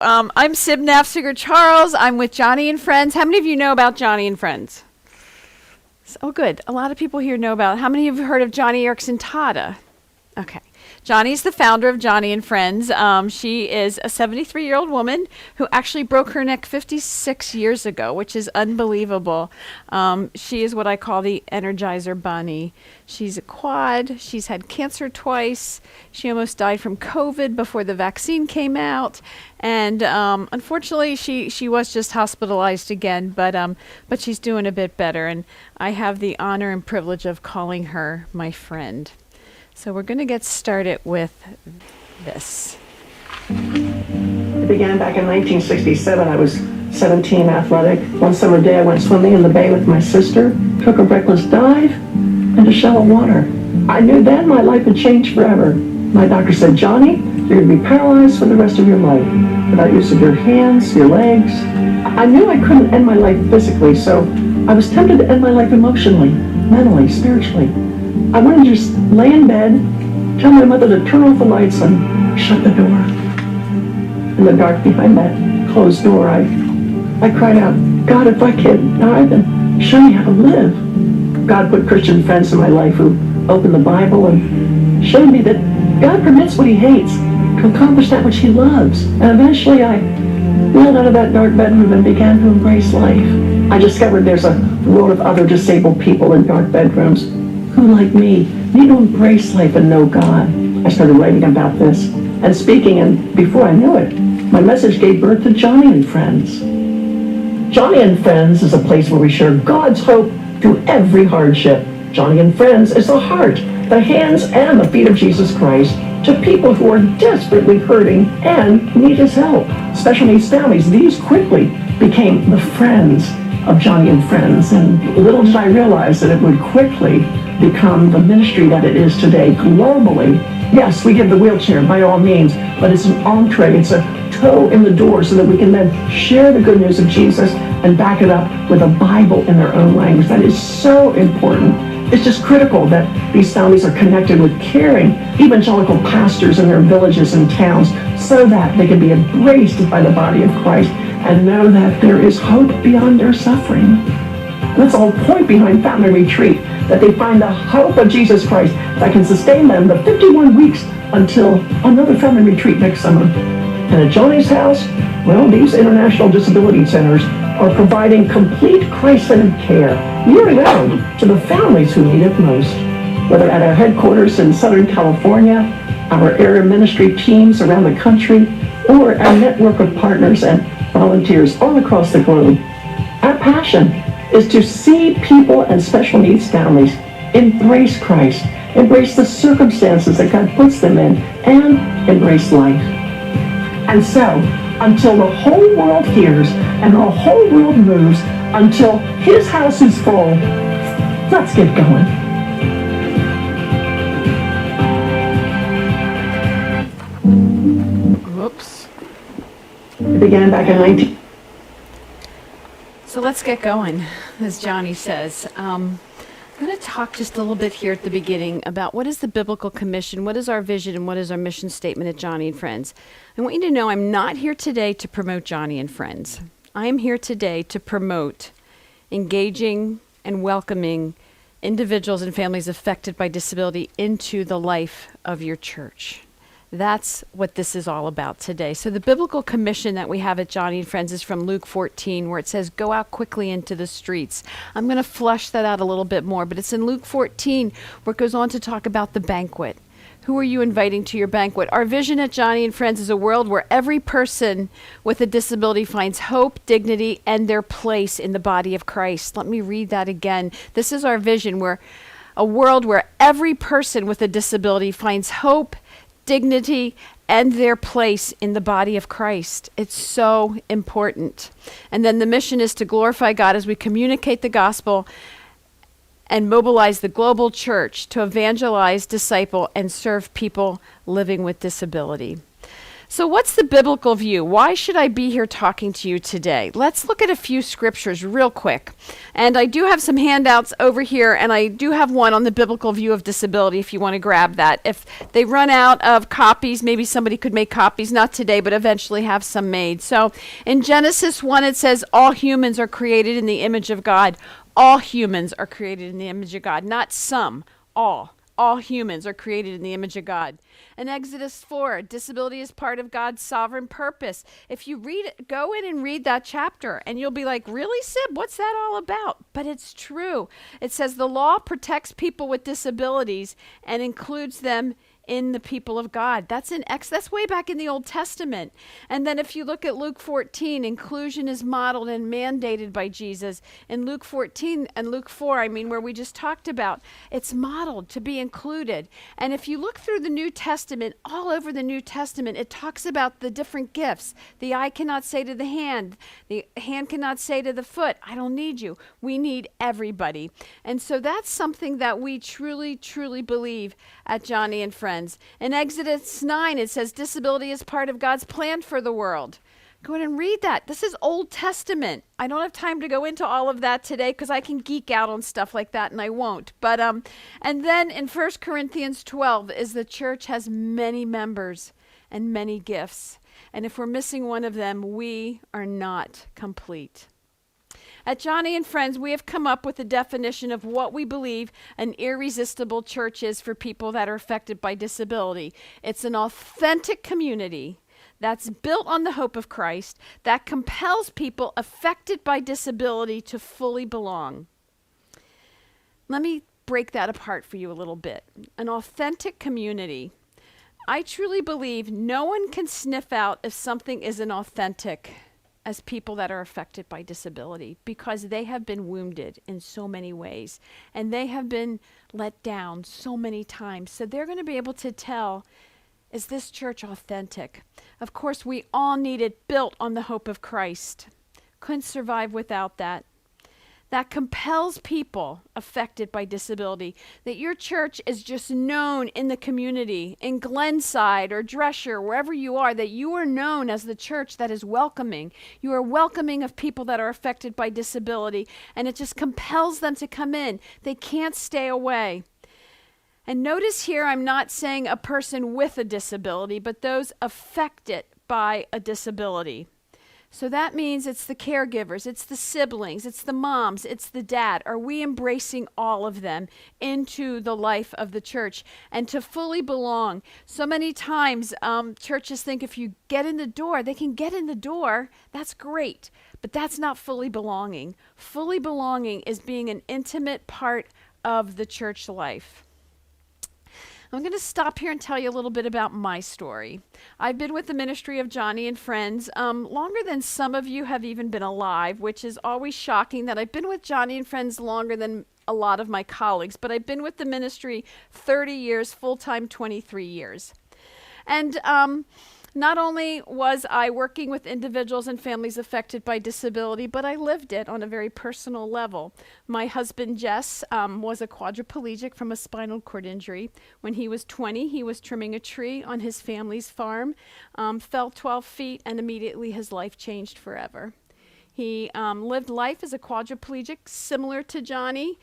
I'm Sib Charles. I'm with Joni and Friends. How many of you know about Joni and Friends? Oh, good. A lot of people here know about it. How many of you have heard of Joni Eareckson Tada? Okay. Joni's the founder of Joni and Friends. She is a 73-year-old woman who actually broke her neck 56 years ago, which is unbelievable. She is what I call the Energizer Bunny. She's a quad. She's had cancer twice. She almost died from COVID before the vaccine came out. And unfortunately, she was just hospitalized again, but she's doing a bit better. And I have the honor and privilege of calling her my friend. So we're going to get started with this. It began back in 1967. I was 17, athletic. One summer day I went swimming in the bay with my sister, took a reckless dive into shallow water. I knew then my life had changed forever. My doctor said, Joni, you're going to be paralyzed for the rest of your life, without use of your hands, your legs. I knew I couldn't end my life physically, so I was tempted to end my life emotionally, mentally, spiritually. I wanted to just lay in bed, tell my mother to turn off the lights and shut the door. In the dark behind that closed door, I cried out, God, if I can't die, then show me how to live. God put Christian friends in my life who opened the Bible and showed me that God permits what he hates to accomplish that which he loves. And eventually I wheeled out of that dark bedroom and began to embrace life. I discovered there's a world of other disabled people in dark bedrooms who, like me, need to embrace life and know God. I started writing about this and speaking, and before I knew it, my message gave birth to Joni and Friends. Joni and Friends is a place where we share God's hope through every hardship. Joni and Friends is the heart, the hands, and the feet of Jesus Christ to people who are desperately hurting and need his help. Special needs families, these quickly became the friends of Joni and Friends, and little did I realize that it would quickly become the ministry that it is today globally. Yes, we give the wheelchair by all means, but it's an entree, it's a toe in the door so that we can then share the good news of Jesus and back it up with a Bible in their own language. That is so important. It's just critical that these families are connected with caring evangelical pastors in their villages and towns so that they can be embraced by the body of Christ and know that there is hope beyond their suffering. That's the whole point behind Family Retreat, that they find the hope of Jesus Christ that can sustain them the 51 weeks until another Family Retreat next summer. And at Joni's house, well, these international disability centers are providing complete Christ-centered care year-round to the families who need it most. Whether at our headquarters in Southern California, our area ministry teams around the country, or our network of partners and volunteers all across the globe. Our passion is to see people and special needs families embrace Christ, embrace the circumstances that God puts them in, and embrace life. And so, until the whole world hears and the whole world moves, until his house is full, let's get going. Whoops. It began back in 19... So let's get going, as Joni says. I'm going to talk just a little bit here at the beginning about what is the biblical commission, what is our vision, and what is our mission statement at Joni and Friends. I want you to know I'm not here today to promote Joni and Friends. I am here today to promote engaging and welcoming individuals and families affected by disability into the life of your church. That's what this is all about today. So the biblical commission that we have at Joni and Friends is from Luke 14, where it says, go out quickly into the streets. I'm going to flush that out a little bit more, but it's in Luke 14 where it goes on to talk about the banquet. Who are you inviting to your banquet? Our vision at Joni and Friends is a world where every person with a disability finds hope, dignity, and their place in the body of Christ. Let me read that again. This is our vision, where a world where every person with a disability finds hope, dignity, and their place in the body of Christ. It's so important. And then the mission is to glorify God as we communicate the gospel and mobilize the global church to evangelize, disciple, and serve people living with disability. So what's the biblical view? Why should I be here talking to you today? Let's look at a few scriptures real quick. And I do have some handouts over here, and I do have one on the biblical view of disability if you want to grab that. If they run out of copies, maybe somebody could make copies, not today, but eventually have some made. So in Genesis 1, it says, all humans are created in the image of God. All humans are created in the image of God, not some, all. All humans are created in the image of God. In Exodus 4, disability is part of God's sovereign purpose. If you read it, go in and read that chapter, and you'll be like, really, Sib? What's that all about? But it's true. It says the law protects people with disabilities and includes them in the people of God. That's way back in the Old Testament. And then if you look at Luke 14, inclusion is modeled and mandated by Jesus. In Luke 14 and Luke 4, where we just talked about, it's modeled to be included. And if you look through the New Testament, all over the New Testament, it talks about the different gifts. The eye cannot say to the hand cannot say to the foot, I don't need you. We need everybody. And so that's something that we truly, truly believe at Joni and Friends. In Exodus 9, it says disability is part of God's plan for the world. Go ahead and read that. This is Old Testament. I don't have time to go into all of that today because I can geek out on stuff like that, and I won't. But and then in 1 Corinthians 12 is the church has many members and many gifts. And if we're missing one of them, we are not complete. At Joni and Friends, we have come up with a definition of what we believe an irresistible church is for people that are affected by disability. It's an authentic community that's built on the hope of Christ that compels people affected by disability to fully belong. Let me break that apart for you a little bit. An authentic community. I truly believe no one can sniff out if something isn't authentic as people that are affected by disability, because they have been wounded in so many ways and they have been let down so many times. So they're going to be able to tell, is this church authentic? Of course, we all need it built on the hope of Christ. Couldn't survive without that. That compels people affected by disability. That your church is just known in the community, in Glenside or Drescher, wherever you are, that you are known as the church that is welcoming. You are welcoming of people that are affected by disability, and it just compels them to come in. They can't stay away. And notice here, I'm not saying a person with a disability, but those affected by a disability. So that means it's the caregivers, it's the siblings, it's the moms, it's the dad. Are we embracing all of them into the life of the church and to fully belong? So many times churches think if you get in the door, they can get in the door. That's great, but that's not fully belonging. Fully belonging is being an intimate part of the church life. I'm going to stop here and tell you a little bit about my story. I've been with the ministry of Joni and Friends longer than some of you have even been alive, which is always shocking that I've been with Joni and Friends longer than a lot of my colleagues, but I've been with the ministry 30 years, full-time 23 years. And not only was I working with individuals and families affected by disability, but I lived it on a very personal level. My husband, Jess, was a quadriplegic from a spinal cord injury. When he was 20, he was trimming a tree on his family's farm, fell 12 feet, and immediately his life changed forever. He lived life as a quadriplegic, similar to Joni.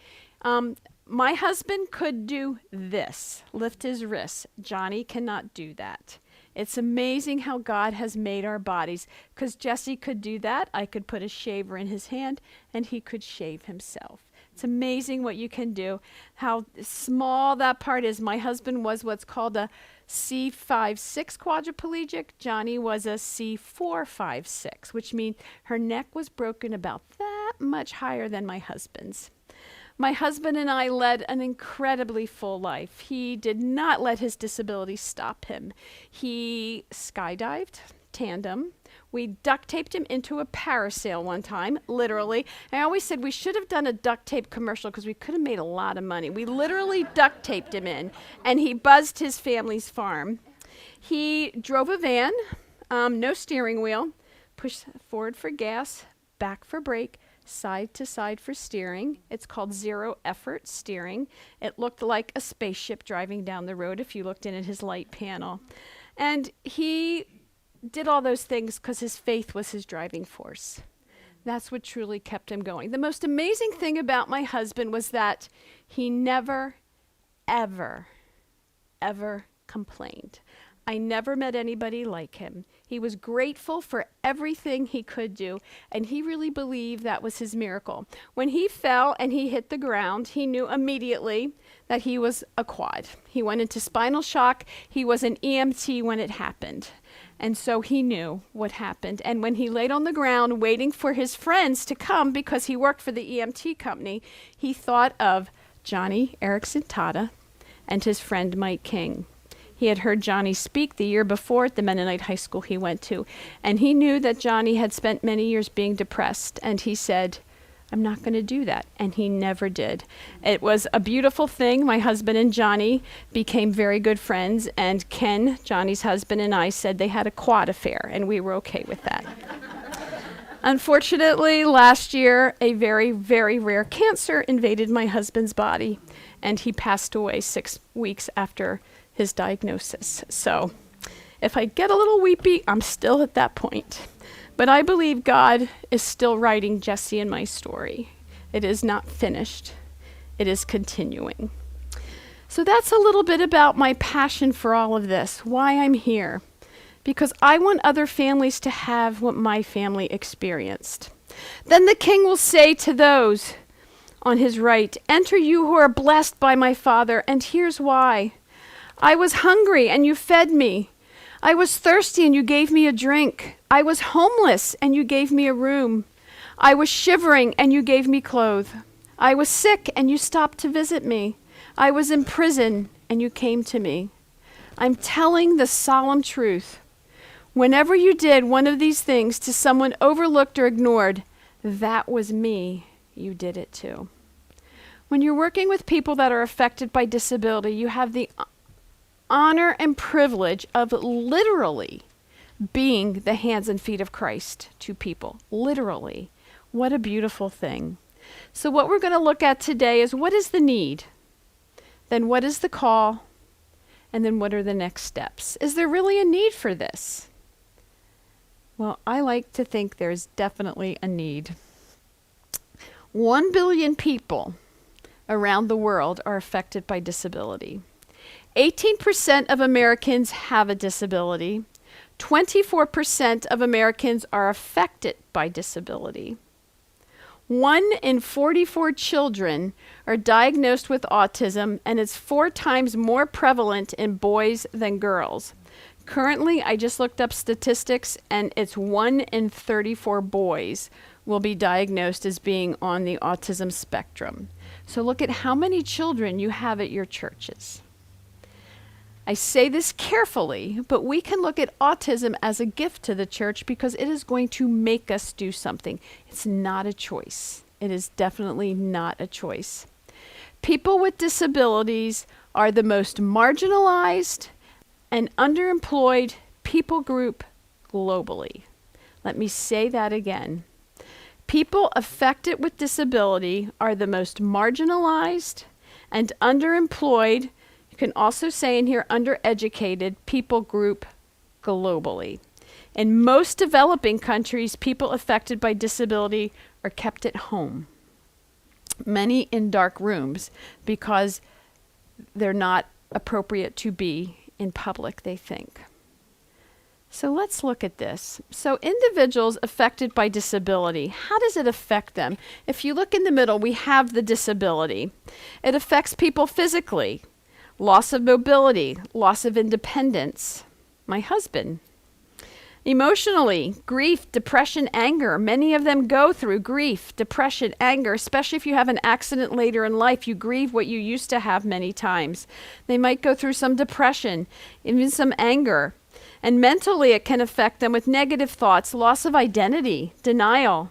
My husband could do this, lift his wrists. Joni cannot do that. It's amazing how God has made our bodies, because Jesse could do that. I could put a shaver in his hand and he could shave himself. It's amazing what you can do, how small that part is. My husband was what's called a C5-6 quadriplegic. Joni was a C4-5-6, which means her neck was broken about that much higher than my husband's. My husband and I led an incredibly full life. He did not let his disability stop him. He skydived, tandem. We duct taped him into a parasail one time, literally. I always said we should have done a duct tape commercial because we could have made a lot of money. We literally duct taped him in, and he buzzed his family's farm. He drove a van, no steering wheel, pushed forward for gas, back for brake, side to side for steering. It's called zero effort steering. It looked like a spaceship driving down the road if you looked in at his light panel. And he did all those things because his faith was his driving force. That's what truly kept him going. The most amazing thing about my husband was that he never, ever, ever complained. I never met anybody like him. He was grateful for everything he could do, and he really believed that was his miracle. When he fell and he hit the ground, he knew immediately that he was a quad. He went into spinal shock. He was an EMT when it happened. And so he knew what happened. And when he laid on the ground waiting for his friends to come because he worked for the EMT company, he thought of Joni Eareckson Tada and his friend Mike King. He had heard Joni speak the year before at the Mennonite high school he went to, and he knew that Joni had spent many years being depressed, and he said, I'm not going to do that, and he never did. It was a beautiful thing. My husband and Joni became very good friends, and Ken, Joni's husband, and I said they had a quad affair, and we were okay with that. Unfortunately, last year, a very, very rare cancer invaded my husband's body, and he passed away 6 weeks after his diagnosis. So if I get a little weepy, I'm still at that point. But I believe God is still writing Jesse and my story. It is not finished. It is continuing. So that's a little bit about my passion for all of this, why I'm here. Because I want other families to have what my family experienced. Then the king will say to those on his right, enter you who are blessed by my Father, and here's why. I was hungry and you fed me. I was thirsty and you gave me a drink. I was homeless and you gave me a room. I was shivering and you gave me clothes. I was sick and you stopped to visit me. I was in prison and you came to me. I'm telling the solemn truth. Whenever you did one of these things to someone overlooked or ignored, that was me. You did it too. When you're working with people that are affected by disability, you have the honor and privilege of literally being the hands and feet of Christ to people. Literally. What a beautiful thing. So what we're going to look at today is what is the need? Then what is the call? And then what are the next steps? Is there really a need for this? Well, I like to think there's definitely a need. 1 billion people around the world are affected by disability. 18% of Americans have a disability. 24% of Americans are affected by disability. 1 in 44 children are diagnosed with autism, and it's 4 times more prevalent in boys than girls. Currently, I just looked up statistics, and it's 1 in 34 boys will be diagnosed as being on the autism spectrum. So look at how many children you have at your churches. I say this carefully, but we can look at autism as a gift to the church because it is going to make us do something. It's not a choice. It is definitely not a choice. People with disabilities are the most marginalized and underemployed people group globally. Let me say that again. People affected with disability are the most marginalized and underemployed, you can also say in here undereducated people group globally. In most developing countries, people affected by disability are kept at home, many in dark rooms because they're not appropriate to be in public, they think. So let's look at this. So individuals affected by disability, how does it affect them? If you look in the middle, we have the disability. It affects people physically, loss of mobility, loss of independence. My husband. Emotionally, grief, depression, anger. Many of them go through grief, depression, anger, especially if you have an accident later in life. You grieve what you used to have many times. They might go through some depression, even some anger. And mentally, it can affect them with negative thoughts, loss of identity, denial.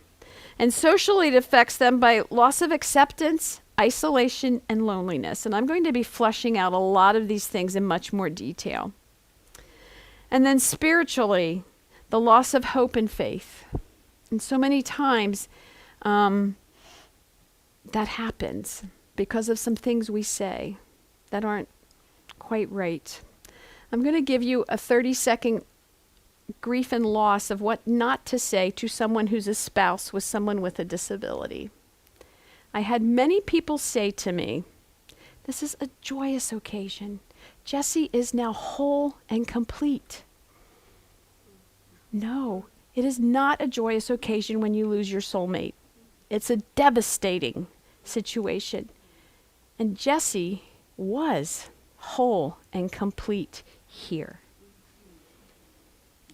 And socially, it affects them by loss of acceptance, isolation, and loneliness. And I'm going to be fleshing out a lot of these things in much more detail. And then spiritually, the loss of hope and faith. And so many times, that happens because of some things we say that aren't quite right. I'm going to give you a 30-second grief and loss of what not to say to someone who's a spouse with someone with a disability. I had many people say to me, "This is a joyous occasion. Jessie is now whole and complete." No, it is not a joyous occasion when you lose your soulmate. It's a devastating situation. And Jessie was whole and complete here.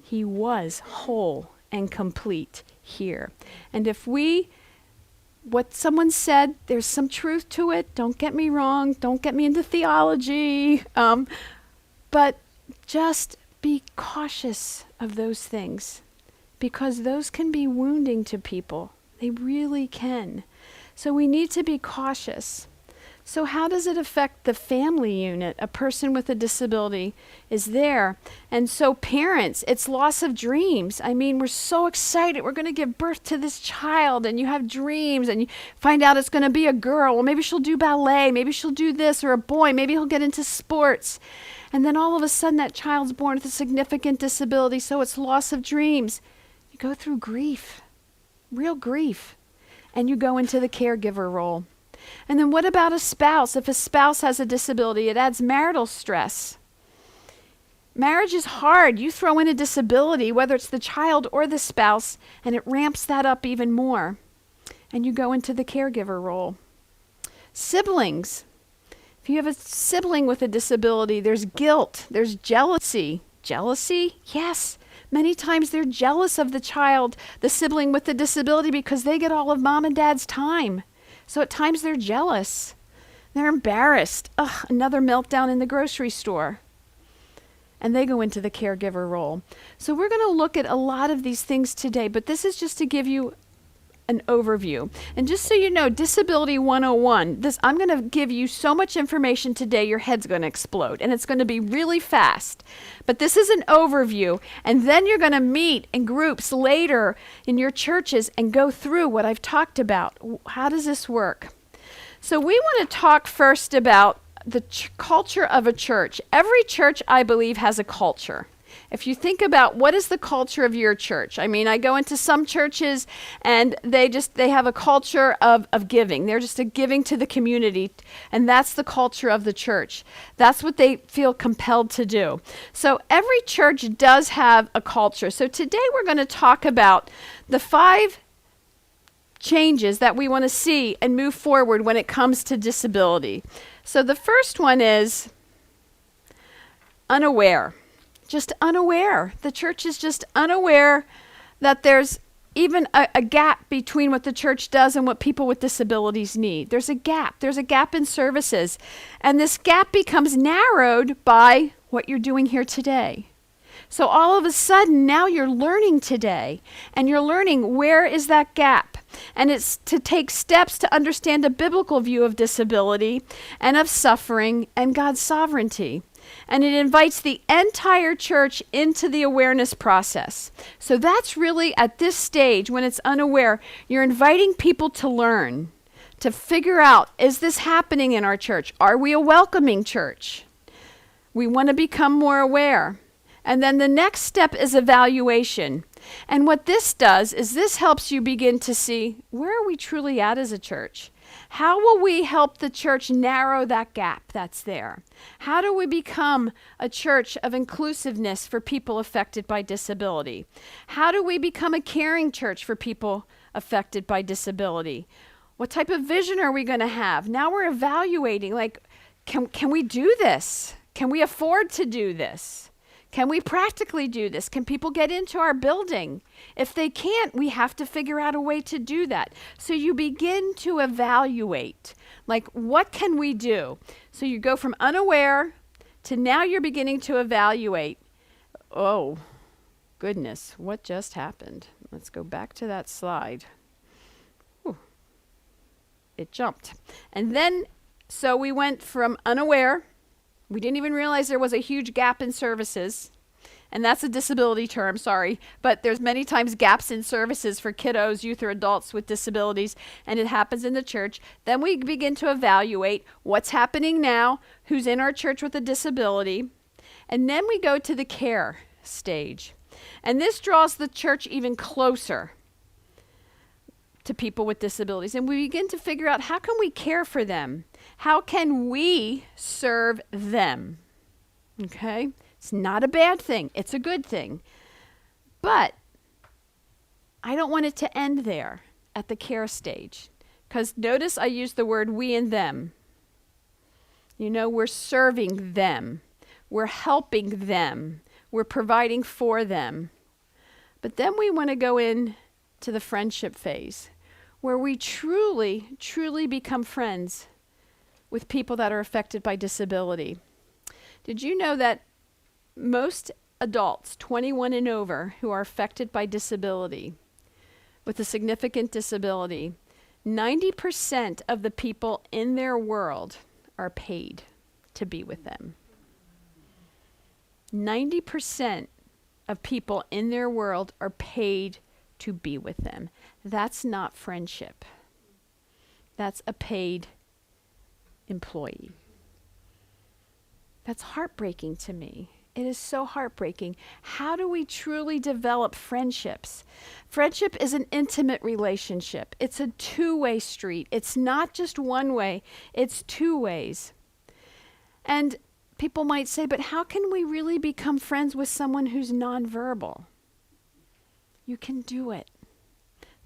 He was whole and complete here. And if what someone said, there's some truth to it. Don't get me wrong. Don't get me into theology. But just be cautious of those things, because those can be wounding to people. They really can. So we need to be cautious. So how does it affect the family unit? A person with a disability is there. And so parents, it's loss of dreams. I mean, we're so excited. We're going to give birth to this child, and you have dreams, and you find out it's going to be a girl. Well, maybe she'll do ballet. Maybe she'll do this, or a boy. Maybe he'll get into sports. And then all of a sudden that child's born with a significant disability, so it's loss of dreams. You go through grief, real grief, and you go into the caregiver role. And then what about a spouse? If a spouse has a disability, it adds marital stress. Marriage is hard. You throw in a disability, whether it's the child or the spouse, and it ramps that up even more. And you go into the caregiver role. Siblings. If you have a sibling with a disability, there's guilt, there's jealousy. Jealousy? Yes. Many times they're jealous of the child, the sibling with the disability, because they get all of mom and dad's time. So at times they're jealous. They're embarrassed. Ugh, another meltdown in the grocery store. And they go into the caregiver role. So we're going to look at a lot of these things today, but this is just to give you an overview. And just so you know, Disability 101, I'm going to give you so much information today, your head's going to explode. And it's going to be really fast. But this is an overview. And then you're going to meet in groups later in your churches and go through what I've talked about. How does this work? So we want to talk first about the culture of a church. Every church, I believe, has a culture. If you think about what is the culture of your church, I mean, I go into some churches and they have a culture of giving. They're just a giving to the community, and that's the culture of the church. That's what they feel compelled to do. So every church does have a culture. So today we're going to talk about the 5 changes that we want to see and move forward when it comes to disability. So the first one is unaware. Just unaware. The church is just unaware that there's even a gap between what the church does and what people with disabilities need. There's a gap. There's a gap in services. And this gap becomes narrowed by what you're doing here today. So all of a sudden, now you're learning today, and you're learning where is that gap. And it's to take steps to understand a biblical view of disability and of suffering and God's sovereignty. And it invites the entire church into the awareness process. So that's really at this stage, when it's unaware, you're inviting people to learn, to figure out, is this happening in our church? Are we a welcoming church? We want to become more aware. And then the next step is evaluation. And what this does is this helps you begin to see, where are we truly at as a church? How will we help the church narrow that gap that's there? How do we become a church of inclusiveness for people affected by disability? How do we become a caring church for people affected by disability? What type of vision are we going to have? Now we're evaluating, like, can we do this? Can we afford to do this? Can we practically do this? Can people get into our building? If they can't, we have to figure out a way to do that. So you begin to evaluate, like, what can we do? So you go from unaware to now you're beginning to evaluate. Oh, goodness, what just happened? Let's go back to that slide. Ooh, it jumped. And then, so we went from unaware. We didn't even realize there was a huge gap in services. And that's a disability term, sorry. But there's many times gaps in services for kiddos, youth, or adults with disabilities. And it happens in the church. Then we begin to evaluate what's happening now, who's in our church with a disability. And then we go to the care stage. And this draws the church even closer to people with disabilities. And we begin to figure out, how can we care for them? How can we serve them? Okay? It's not a bad thing. It's a good thing. But I don't want it to end there at the care stage. Because notice I use the word we and them. You know, we're serving them. We're helping them. We're providing for them. But then we want to go in to the friendship phase, where we truly, truly become friends with people that are affected by disability. Did you know that most adults 21 and over who are affected by disability, with a significant disability, 90% of the people in their world are paid to be with them. 90% of people in their world are paid to be with them. That's not friendship. That's a paid employee. That's heartbreaking to me. It is so heartbreaking. How do we truly develop friendships? Friendship is an intimate relationship. It's a two-way street. It's not just one way, it's two ways. And people might say, but how can we really become friends with someone who's nonverbal? You can do it.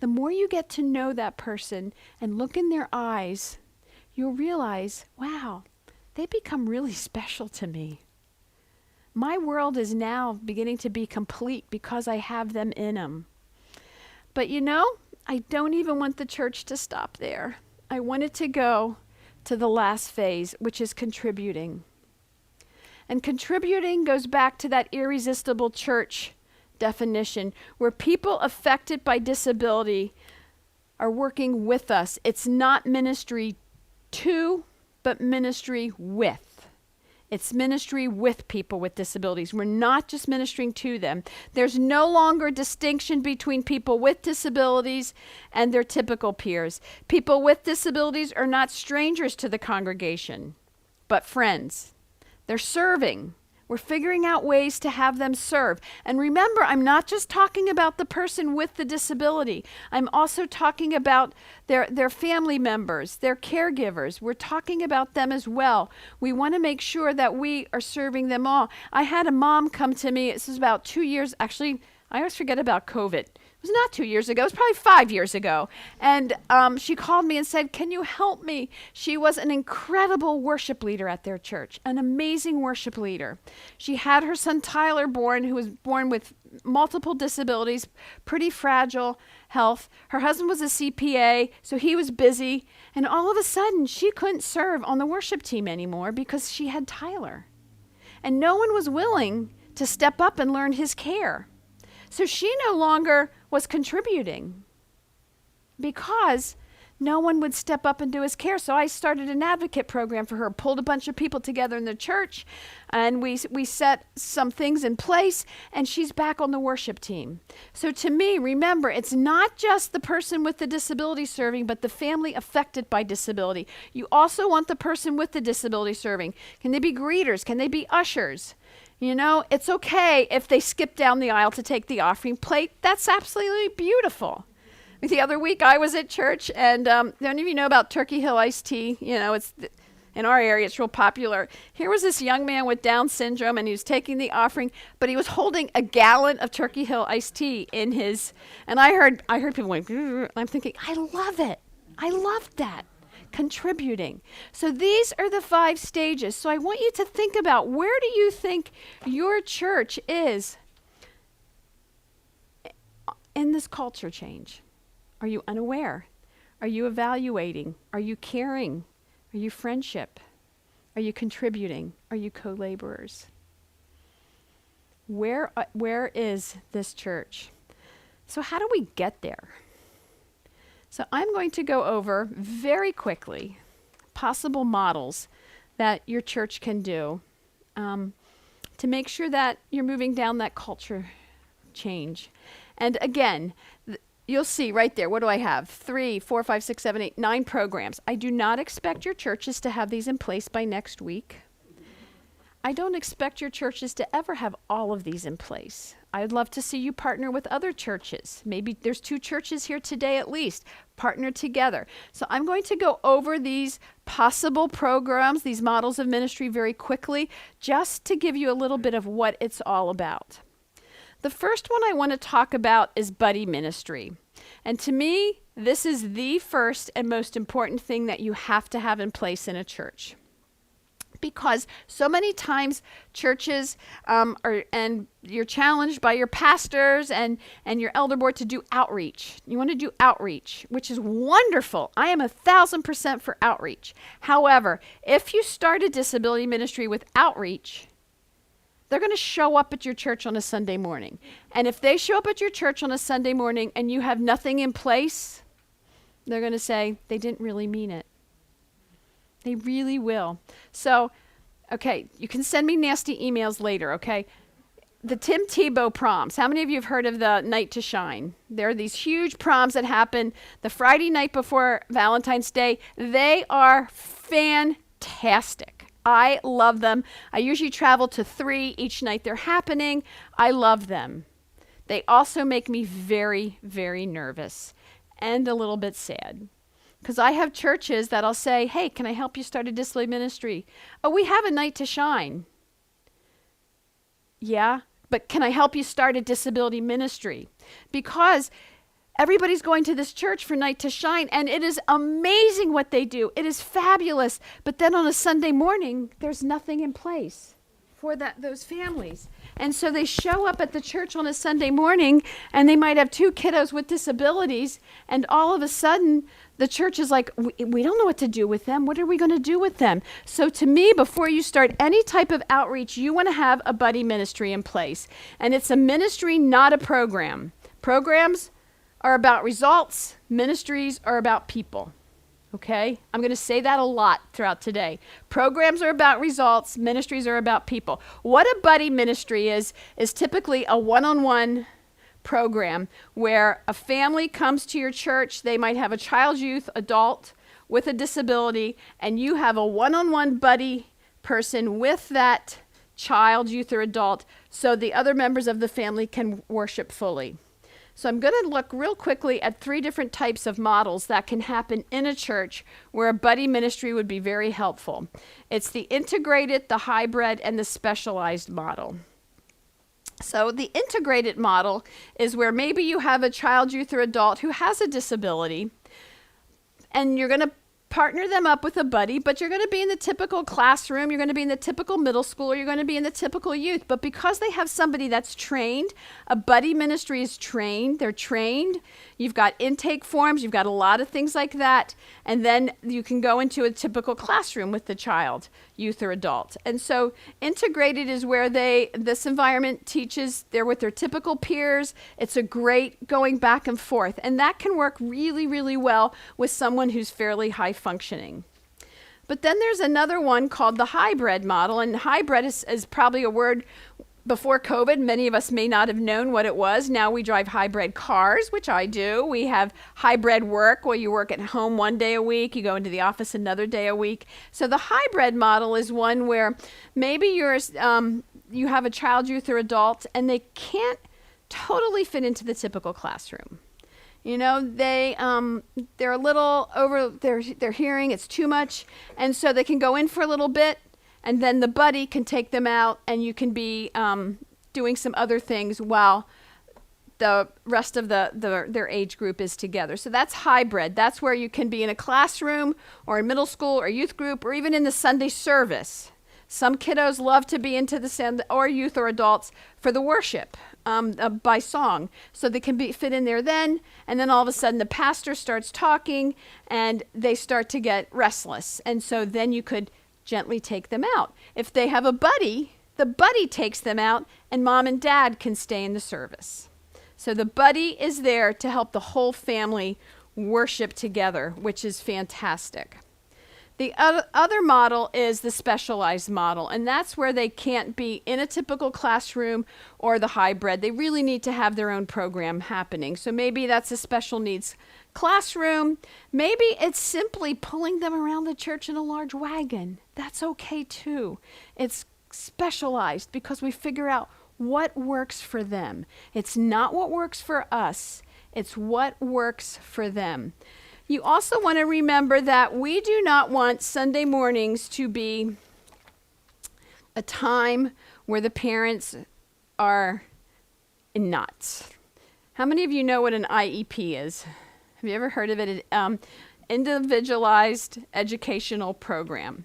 The more you get to know that person and look in their eyes, you'll realize, wow, they become really special to me. My world is now beginning to be complete because I have them in them. But you know, I don't even want the church to stop there. I want it to go to the last phase, which is contributing. And contributing goes back to that irresistible church definition, where people affected by disability are working with us. It's not ministry to, but ministry with. It's ministry with people with disabilities. We're not just ministering to them. There's no longer distinction between people with disabilities and their typical peers. People with disabilities are not strangers to the congregation, but friends. They're serving. We're figuring out ways to have them serve. And remember, I'm not just talking about the person with the disability. I'm also talking about their family members, their caregivers. We're talking about them as well. We want to make sure that we are serving them all. I had a mom come to me, this is about 2 years, actually, I always forget about COVID. It was not 2 years ago, it was probably 5 years ago. And she called me and said, can you help me? She was an incredible worship leader at their church, an amazing worship leader. She had her son Tyler born, who was born with multiple disabilities, pretty fragile health. Her husband was a CPA, so he was busy. And all of a sudden, she couldn't serve on the worship team anymore because she had Tyler. And no one was willing to step up and learn his care. So she no longer was contributing because no one would step up and do his care. So I started an advocate program for her, pulled a bunch of people together in the church, and we set some things in place, and she's back on the worship team. So to me, remember, it's not just the person with the disability serving, but the family affected by disability. You also want the person with the disability serving. Can they be greeters? Can they be ushers? You know, it's okay if they skip down the aisle to take the offering plate. That's absolutely beautiful. The other week I was at church, and don't any of you know about Turkey Hill iced tea? You know, in our area, it's real popular. Here was this young man with Down syndrome, and he was taking the offering, but he was holding a gallon of Turkey Hill iced tea in his, and I heard people going, and I'm thinking, I love it. I love that. Contributing. So these are the 5 stages. So I want you to think about, where do you think your church is in this culture change? Are you unaware? Are you evaluating? Are you caring? Are you friendship? Are you contributing? Are you co-laborers? Where is this church? So how do we get there? So I'm going to go over very quickly possible models that your church can do to make sure that you're moving down that culture change. And again, you'll see right there, what do I have? 3, 4, 5, 6, 7, 8, 9 programs. I do not expect your churches to have these in place by next week. I don't expect your churches to ever have all of these in place. I'd love to see you partner with other churches. Maybe there's 2 churches here today at least. Partner together. So I'm going to go over these possible programs, these models of ministry very quickly, just to give you a little bit of what it's all about. The first one I want to talk about is buddy ministry. And to me, this is the first and most important thing that you have to have in place in a church. Because so many times churches and you're challenged by your pastors and your elder board to do outreach. You want to do outreach, which is wonderful. I am 1,000% for outreach. However, if you start a disability ministry with outreach, they're going to show up at your church on a Sunday morning. And if they show up at your church on a Sunday morning and you have nothing in place, they're going to say they didn't really mean it. They really will. So, okay, you can send me nasty emails later, okay? The Tim Tebow proms. How many of you have heard of the Night to Shine? There are these huge proms that happen the Friday night before Valentine's Day. They are fantastic. I love them. I usually travel to 3 each night they're happening. I love them. They also make me very, very nervous and a little bit sad. Because I have churches that'll say, hey, can I help you start a disability ministry? Oh, we have a Night to Shine. Yeah, but can I help you start a disability ministry? Because everybody's going to this church for Night to Shine, and it is amazing what they do. It is fabulous. But then on a Sunday morning, there's nothing in place for those families. And so they show up at the church on a Sunday morning, and they might have 2 kiddos with disabilities, and all of a sudden, the church is like, we don't know what to do with them. What are we going to do with them? So to me, before you start any type of outreach, you want to have a buddy ministry in place. And it's a ministry, not a program. Programs are about results. Ministries are about people. Okay? I'm going to say that a lot throughout today. Programs are about results. Ministries are about people. What a buddy ministry is typically a one-on-one program where a family comes to your church. They might have a child, youth, adult with a disability, and you have a one-on-one buddy person with that child, youth, or adult so the other members of the family can worship fully. So I'm going to look real quickly at 3 different types of models that can happen in a church where a buddy ministry would be very helpful. It's the integrated, the hybrid, and the specialized model. So the integrated model is where maybe you have a child, youth, or adult who has a disability, and you're going to partner them up with a buddy, but you're going to be in the typical classroom, you're going to be in the typical middle school, or you're going to be in the typical youth. But because they have somebody that's trained, a buddy ministry is trained, they're trained, you've got intake forms, you've got a lot of things like that, and then you can go into a typical classroom with the child, youth, or adult. And so integrated is where this environment teaches, they're with their typical peers, it's a great going back and forth, and that can work really, really well with someone who's fairly high functioning. But then there's another one called the hybrid model, and hybrid is probably a word before COVID. Many of us may not have known what it was. Now we drive hybrid cars, which I do. We have hybrid work where you work at home one day a week, you go into the office another day a week. So the hybrid model is one where maybe you have a child, youth, or adult, and they can't totally fit into the typical classroom. You know, they're a little over their hearing, it's too much, and so they can go in for a little bit, and then the buddy can take them out, and you can be doing some other things while the rest of their age group is together. So that's hybrid. That's where you can be in a classroom or in middle school or youth group or even in the Sunday service. Some kiddos love to be into the Sunday or youth or adults for the worship by song. So they can fit in there then, and then all of a sudden the pastor starts talking and they start to get restless. And so then you could gently take them out. If they have a buddy, the buddy takes them out and mom and dad can stay in the service. So the buddy is there to help the whole family worship together, which is fantastic. The other model is the specialized model, and that's where they can't be in a typical classroom or the hybrid. They really need to have their own program happening. So maybe that's a special needs classroom. Maybe it's simply pulling them around the church in a large wagon. That's okay too. It's specialized because we figure out what works for them. It's not what works for us. It's what works for them. You also want to remember that we do not want Sunday mornings to be a time where the parents are in knots. How many of you know what an IEP is? Have you ever heard of it? Individualized Educational Program.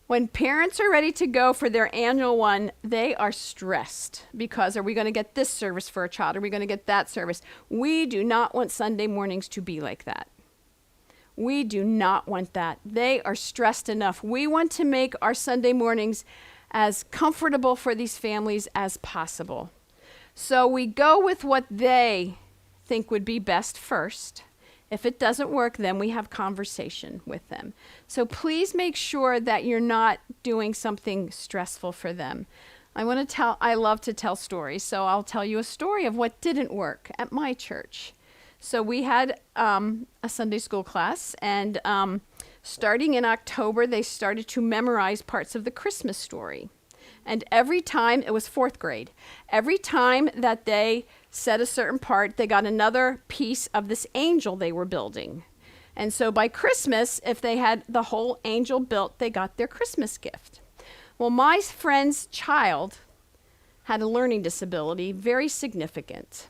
When parents are ready to go for their annual one, they are stressed because are we going to get this service for a child? Are we going to get that service? We do not want Sunday mornings to be like that. We do not want that. They are stressed enough. We want to make our Sunday mornings as comfortable for these families as possible. So we go with what they think would be best first. If it doesn't work, then we have conversation with them. So please make sure that you're not doing something stressful for them. I love to tell stories, so I'll tell you a story of what didn't work at my church. So we had a Sunday school class, and starting in October, they started to memorize parts of the Christmas story. And every time, it was 4th grade, every time that they said a certain part, they got another piece of this angel they were building. And so by Christmas, if they had the whole angel built, they got their Christmas gift. Well, my friend's child had a learning disability, very significant.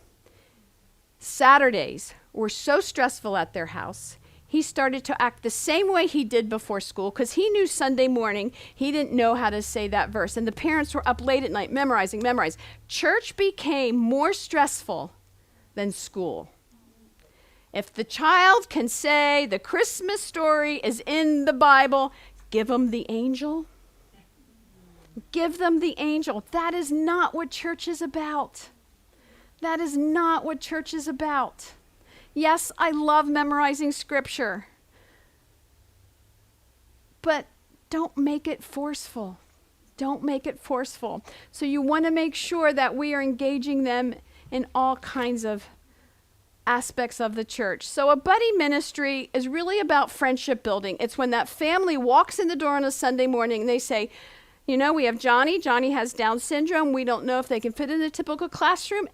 Saturdays were so stressful at their house. He started to act the same way he did before school because he knew Sunday morning he didn't know how to say that verse. And the parents were up late at night memorizing. Church became more stressful than school. If the child can say the Christmas story is in the Bible, give them the angel. Give them the angel. That is not what church is about. That is not what church is about. Yes, I love memorizing scripture, but don't make it forceful. Don't make it forceful. So you want to make sure that we are engaging them in all kinds of aspects of the church. So a buddy ministry is really about friendship building. It's when that family walks in the door on a Sunday morning and they say, you know, we have Johnny. Johnny has Down syndrome. We don't know if they can fit in a typical classroom.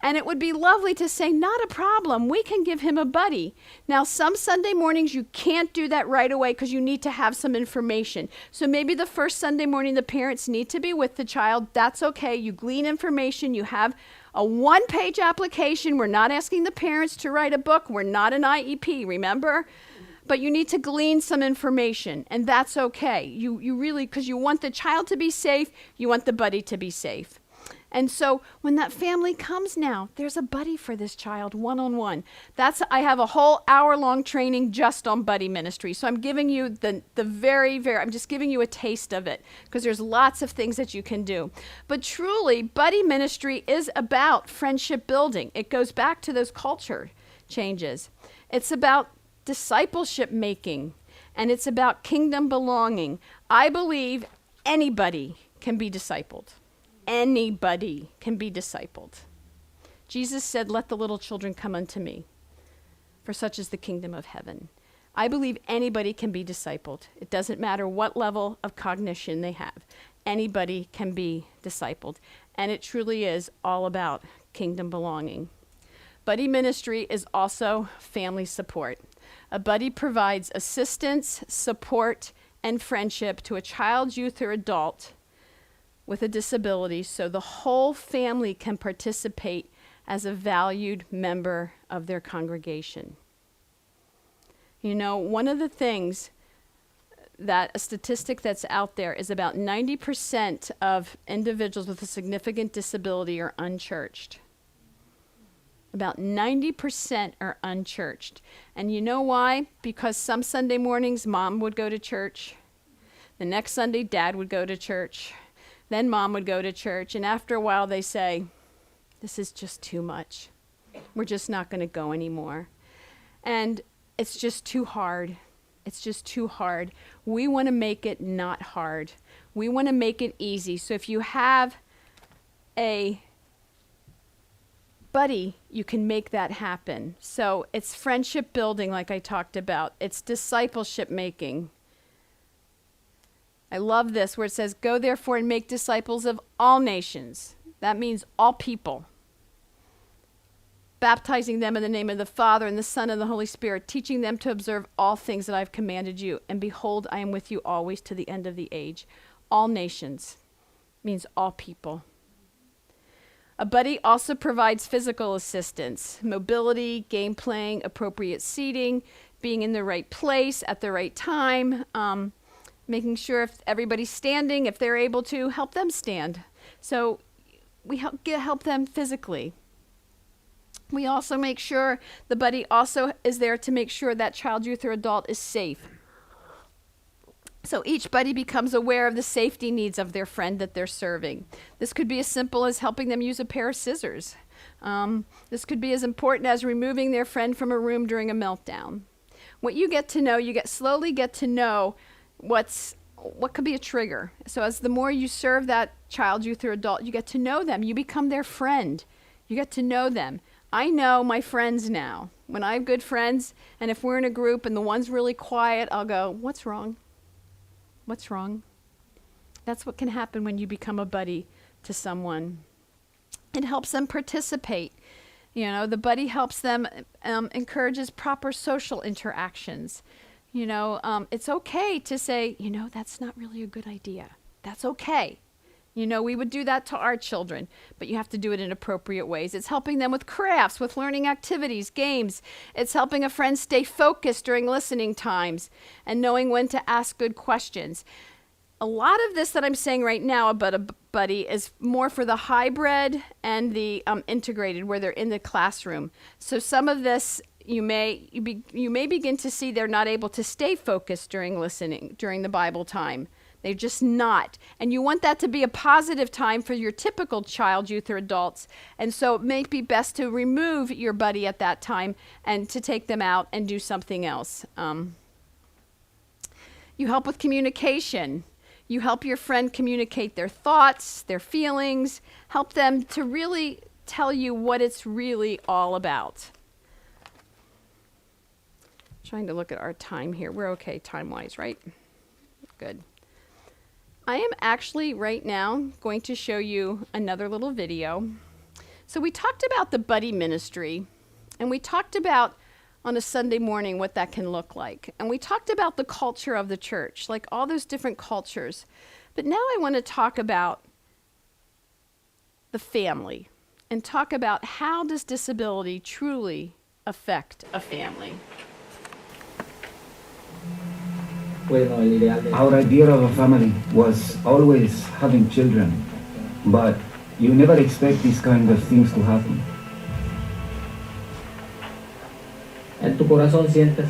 And it would be lovely to say, not a problem. We can give him a buddy. Now, some Sunday mornings, you can't do that right away because you need to have some information. So maybe the first Sunday morning, the parents need to be with the child. That's okay. You glean information. You have a 1-page application. We're not asking the parents to write a book. We're not an IEP, remember? But you need to glean some information, and that's okay. You really, because you want the child to be safe, you want the buddy to be safe. And so when that family comes now, there's a buddy for this child one-on-one. I have a whole hour-long training just on buddy ministry. So I'm giving you I'm just giving you a taste of it because there's lots of things that you can do. But truly, buddy ministry is about friendship building. It goes back to those culture changes. It's about discipleship making, and it's about kingdom belonging. I believe anybody can be discipled. Anybody can be discipled. Jesus said, let the little children come unto me, for such is the kingdom of heaven. I believe anybody can be discipled. It doesn't matter what level of cognition they have. Anybody can be discipled. And it truly is all about kingdom belonging. Buddy ministry is also family support. A buddy provides assistance, support, and friendship to a child, youth, or adult with a disability so the whole family can participate as a valued member of their congregation. You know, one of the things that a statistic that's out there is about 90% of individuals with a significant disability are unchurched. About 90% are unchurched. And you know why? Because some Sunday mornings, mom would go to church. The next Sunday, dad would go to church. Then mom would go to church, and after a while they say, this is just too much. We're just not going to go anymore. And it's just too hard. It's just too hard. We want to make it not hard. We want to make it easy. So if you have a buddy, you can make that happen. So it's friendship building like I talked about. It's discipleship making. I love this where it says, go therefore and make disciples of all nations. That means all people. Baptizing them in the name of the Father and the Son and the Holy Spirit, teaching them to observe all things that I have commanded you. And behold, I am with you always to the end of the age. All nations means all people. A buddy also provides physical assistance, mobility, game playing, appropriate seating, being in the right place at the right time, making sure if everybody's standing, if they're able to, help them stand. So we help them physically. We also make sure the buddy also is there to make sure that child, youth, or adult is safe. So each buddy becomes aware of the safety needs of their friend that they're serving. This could be as simple as helping them use a pair of scissors. This could be as important as removing their friend from a room during a meltdown. What you get to know, slowly get to know what could be a trigger. So as the more you serve that child, youth, or adult, you get to know them. You become their friend. You get to know them. I know my friends now. When I have good friends, and if we're in a group and the one's really quiet, I'll go, what's wrong? What's wrong? That's what can happen when you become a buddy to someone. It helps them participate. The buddy helps them, encourages proper social interactions. It's okay to say, that's not really a good idea. That's okay. We would do that to our children, but you have to do it in appropriate ways. It's helping them with crafts, with learning activities, games. It's helping a friend stay focused during listening times and knowing when to ask good questions. A lot of this that I'm saying right now about a buddy is more for the hybrid and the integrated, where they're in the classroom. So some of this you may begin to see they're not able to stay focused during listening, during the Bible time. They're just not. And you want that to be a positive time for your typical child, youth, or adults. And so it may be best to remove your buddy at that time and to take them out and do something else. You help with communication. You help your friend communicate their thoughts, their feelings, help them to really tell you what it's really all about. Trying to look at our time here. We're okay time-wise, right? Good. I am actually right now going to show you another little video. So we talked about the buddy ministry, and we talked about on a Sunday morning what that can look like. And we talked about the culture of the church, like all those different cultures. But now I want to talk about the family and talk about how does disability truly affect a family. Our idea of a family was always having children, but you never expect these kind of things to happen.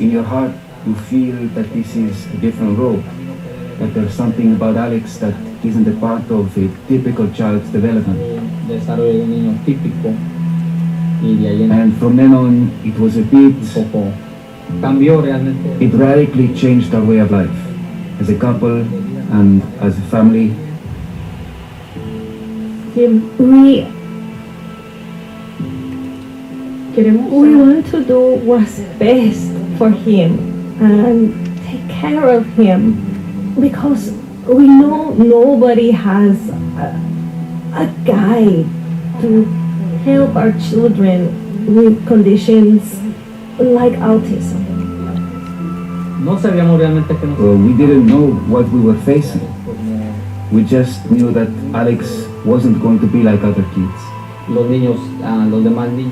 In your heart, you feel that this is a different road, that there's something about Alex that isn't a part of a typical child's development. And from then on, it was a bit... It radically changed our way of life, as a couple and as a family. We want to do what's best for him and take care of him, because we know nobody has a guide to help our children with conditions like autism. We didn't know what we were facing. We just knew that Alex wasn't going to be like other kids.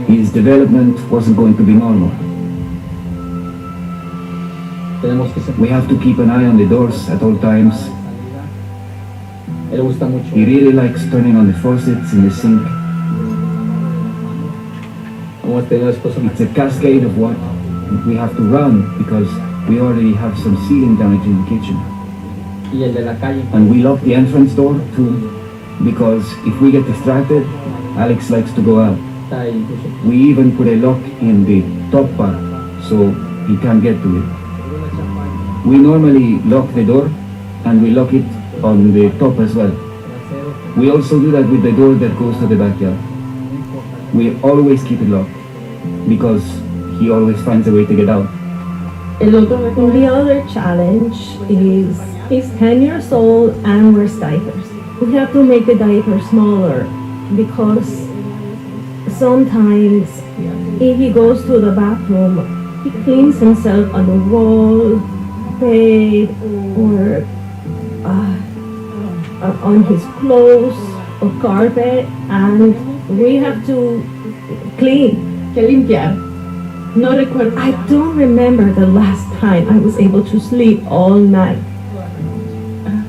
His development wasn't going to be normal. We have to keep an eye on the doors at all times. He really likes turning on the faucets in the sink. It's a cascade of water. We have to run because we already have some ceiling damage in the kitchen. And we lock the entrance door too, because if we get distracted, Alex likes to go out. We even put a lock in the top part so he can't get to it. We normally lock the door and we lock it on the top as well. We also do that with the door that goes to the backyard. We always keep it locked because he always finds a way to get out. The other challenge is He's 10 years old and wears diapers. We have to make the diaper smaller because sometimes if he goes to the bathroom, he cleans himself on the wall, bed, or on his clothes or carpet, and we have to clean. Que limpiar. No recuerdo. I don't remember the last time I was able to sleep all night.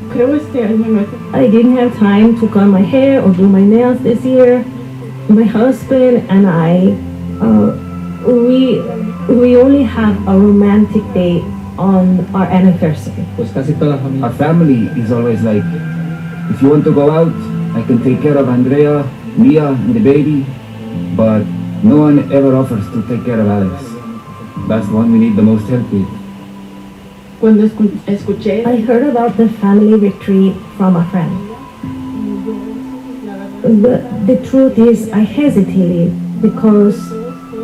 Creo este año no. I didn't have time to comb my hair or do my nails this year. My husband and I, we only have a romantic day on our anniversary. Pues casi toda la familia. Our family is always like, if you want to go out, I can take care of Andrea, Mia, and the baby, but no one ever offers to take care of Alex. That's the one we need the most help with. Cuando escuché, I heard about the family retreat from a friend. The truth is, I hesitated because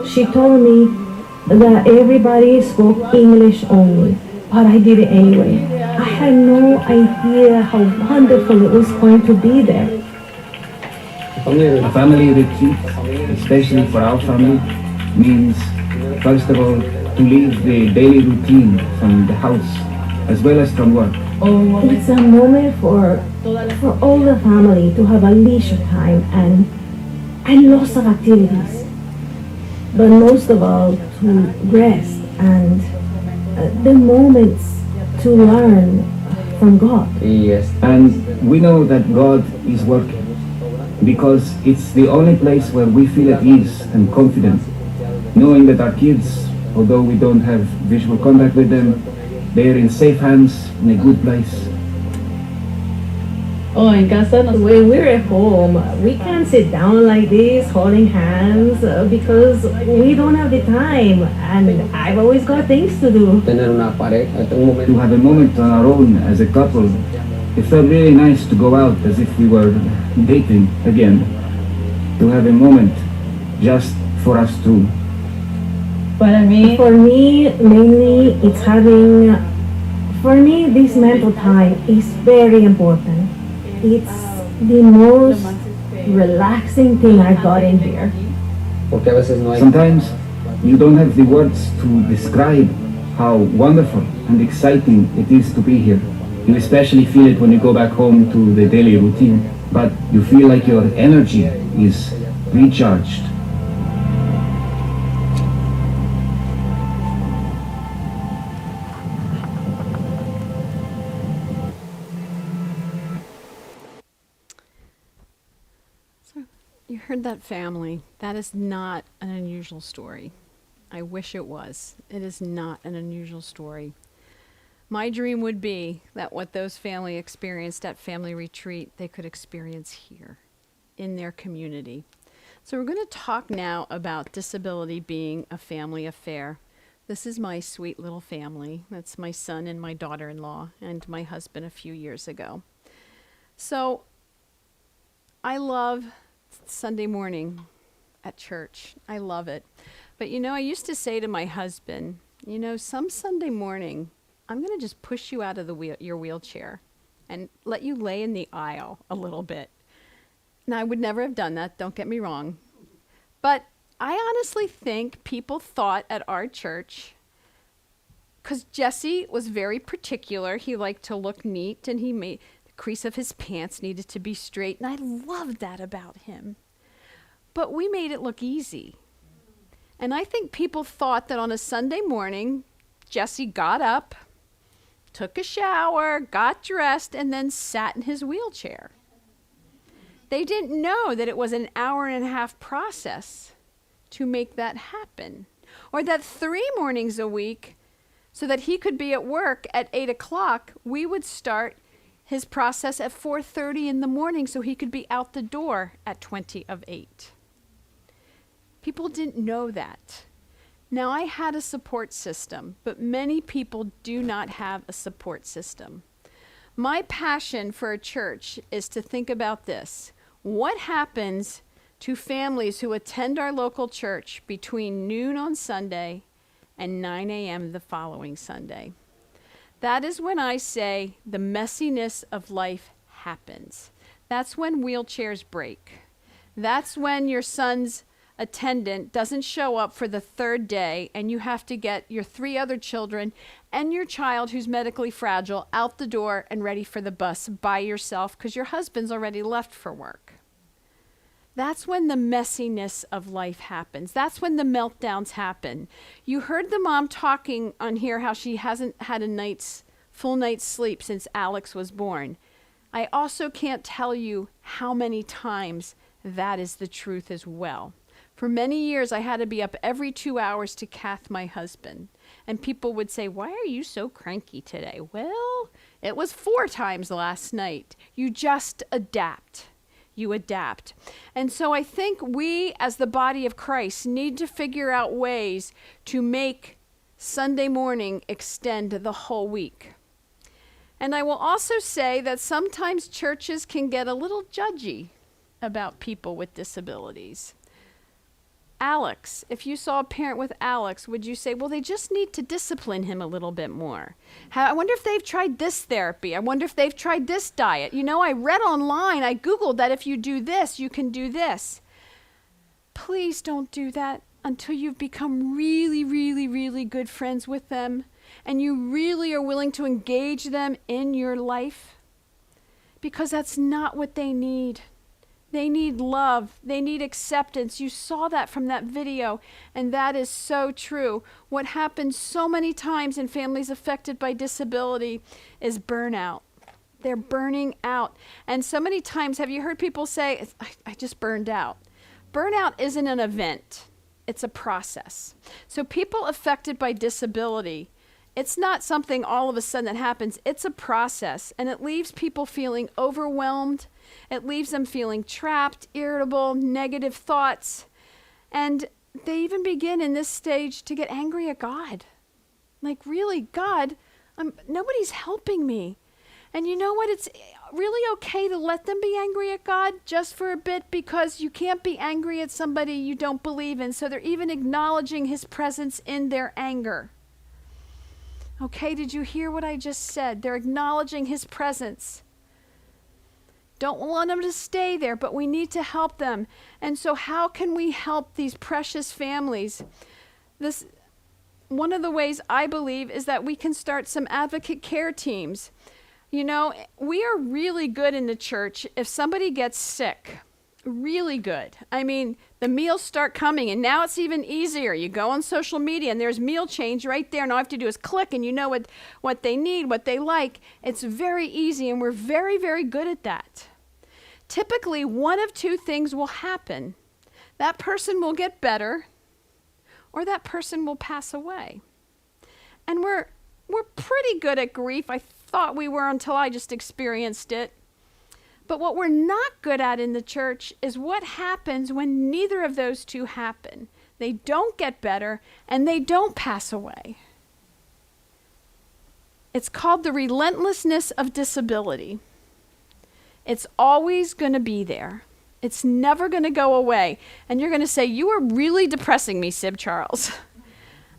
she told me that everybody spoke English only, but I did it anyway. I had no idea how wonderful it was going to be there. A family retreat, especially for our family, means, first of all, to leave the daily routine from the house, as well as from work. It's a moment for all the family to have a leisure time and lots of activities, but most of all to rest and the moments to learn from God. Yes. And we know that God is working because it's the only place where we feel at ease and confident, knowing that our kids, although we don't have visual contact with them, they're in safe hands, in a good place. en casa nos. When we're at home, we can't sit down like this holding hands because we don't have the time and I've always got things to do. To have a moment on our own as a couple, it felt really nice to go out as if we were dating again. To have a moment just for us two. Para mí, For me, mainly it's having, for me, this mental time is very important. It's the most relaxing thing I got in here. Sometimes you don't have the words to describe how wonderful and exciting it is to be here. You especially feel it when you go back home to the daily routine, but you feel like your energy is recharged. You heard that family. That is not an unusual story. I wish it was. It is not an unusual story. My dream would be that what those family experienced at family retreat, they could experience here in their community. So we're going to talk now about disability being a family affair. This is my sweet little family. That's my son and my daughter-in-law and my husband a few years ago. So I love Sunday morning at church. I love it. But you know, I used to say to my husband, you know, some Sunday morning, I'm going to just push you out of your wheelchair and let you lay in the aisle a little bit. Now, I would never have done that, don't get me wrong. But I honestly think people thought at our church, because Jesse was very particular, he liked to look neat and the crease of his pants needed to be straight, and I loved that about him. But we made it look easy. And I think people thought that on a Sunday morning, Jesse got up, took a shower, got dressed, and then sat in his wheelchair. They didn't know that it was an hour-and-a-half process to make that happen. Or that 3 mornings a week, so that he could be at work at 8 o'clock, we would start his process at 4:30 in the morning so he could be out the door at 20 of 8. People didn't know that. Now, I had a support system, but many people do not have a support system. My passion for a church is to think about this. What happens to families who attend our local church between noon on Sunday and 9 a.m. the following Sunday? That is when I say the messiness of life happens. That's when wheelchairs break. That's when your son's attendant doesn't show up for the third day and you have to get your 3 other children and your child who's medically fragile out the door and ready for the bus by yourself because your husband's already left for work. That's when the messiness of life happens. That's when the meltdowns happen. You heard the mom talking on here how she hasn't had a full night's sleep since Alex was born. I also can't tell you how many times that is the truth as well. For many years, I had to be up every 2 hours to cath my husband. And people would say, "Why are you so cranky today?" Well, it was 4 times last night. You just adapt. You adapt. And so I think we, as the body of Christ, need to figure out ways to make Sunday morning extend the whole week. And I will also say that sometimes churches can get a little judgy about people with disabilities. Alex, if you saw a parent with Alex, would you say, well, they just need to discipline him a little bit more? I wonder if they've tried this therapy. I wonder if they've tried this diet. You know, I read online, I Googled that if you do this, you can do this. Please don't do that until you've become really, really, really good friends with them and you really are willing to engage them in your life, because that's not what they need. They need love. They need acceptance. You saw that from that video, and that is so true. What happens so many times in families affected by disability is burnout. They're burning out. And so many times, have you heard people say, I just burned out? Burnout isn't an event. It's a process. So people affected by disability, it's not something all of a sudden that happens. It's a process, and it leaves people feeling overwhelmed. It leaves them feeling trapped, irritable, negative thoughts. And they even begin in this stage to get angry at God. Like, really, God, nobody's helping me. And you know what? It's really okay to let them be angry at God just for a bit, because you can't be angry at somebody you don't believe in. So they're even acknowledging his presence in their anger. Okay, did you hear what I just said? They're acknowledging his presence. Don't want them to stay there, but we need to help them. And so how can we help these precious families? One of the ways I believe is that we can start some advocate care teams. You know, we are really good in the church if somebody gets sick. Really good. I mean, the meals start coming, and now it's even easier. You go on social media, and there's meal change right there, and all I have to do is click, and you know what they need, what they like. It's very easy, and we're very, very good at that. Typically, one of two things will happen. That person will get better, or that person will pass away. And we're pretty good at grief. I thought we were until I just experienced it. But what we're not good at in the church is what happens when neither of those two happen. They don't get better, and they don't pass away. It's called the relentlessness of disability. It's always going to be there. It's never going to go away. And you're going to say, you are really depressing me, Sib Charles.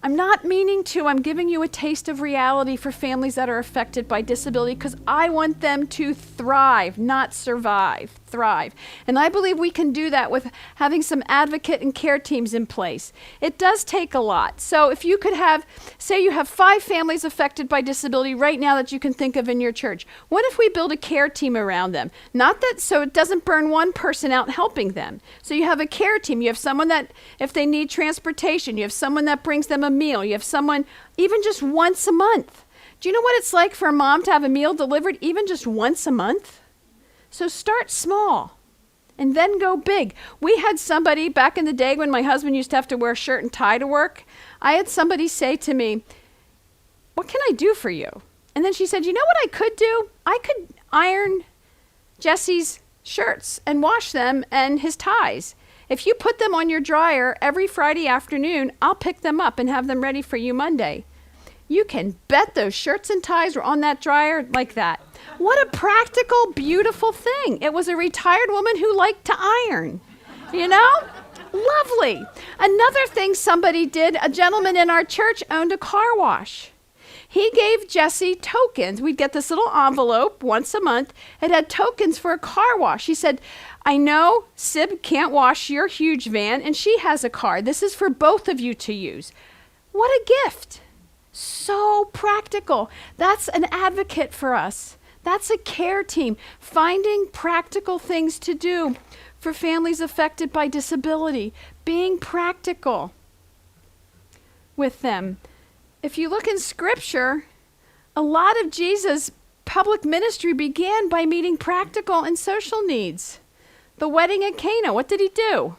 I'm not meaning to. I'm giving you a taste of reality for families that are affected by disability, because I want them to thrive, not survive, thrive. And I believe we can do that with having some advocate and care teams in place. It does take a lot. So if you could have, say you have 5 families affected by disability right now that you can think of in your church, what if we build a care team around them? Not that so it doesn't burn one person out helping them. So you have a care team. You have someone that, if they need transportation, you have someone that brings them a meal. You have someone even just once a month. Do you know what it's like for a mom to have a meal delivered even just once a month? So start small and then go big. We had somebody back in the day when my husband used to have to wear a shirt and tie to work. I had somebody say to me, "What can I do for you?" And then she said, "You know what I could do? I could iron Jesse's shirts and wash them and his ties. If you put them on your dryer every Friday afternoon, I'll pick them up and have them ready for you Monday." You can bet those shirts and ties were on that dryer like that. What a practical, beautiful thing. It was a retired woman who liked to iron, you know? Lovely. Another thing somebody did, a gentleman in our church owned a car wash. He gave Jesse tokens. We'd get this little envelope once a month. It had tokens for a car wash. He said, I know Sib can't wash your huge van, and she has a car. This is for both of you to use. What a gift. So practical. That's an advocate for us. That's a care team, finding practical things to do for families affected by disability, being practical with them. If you look in Scripture, a lot of Jesus' public ministry began by meeting practical and social needs. The wedding at Cana, what did he do?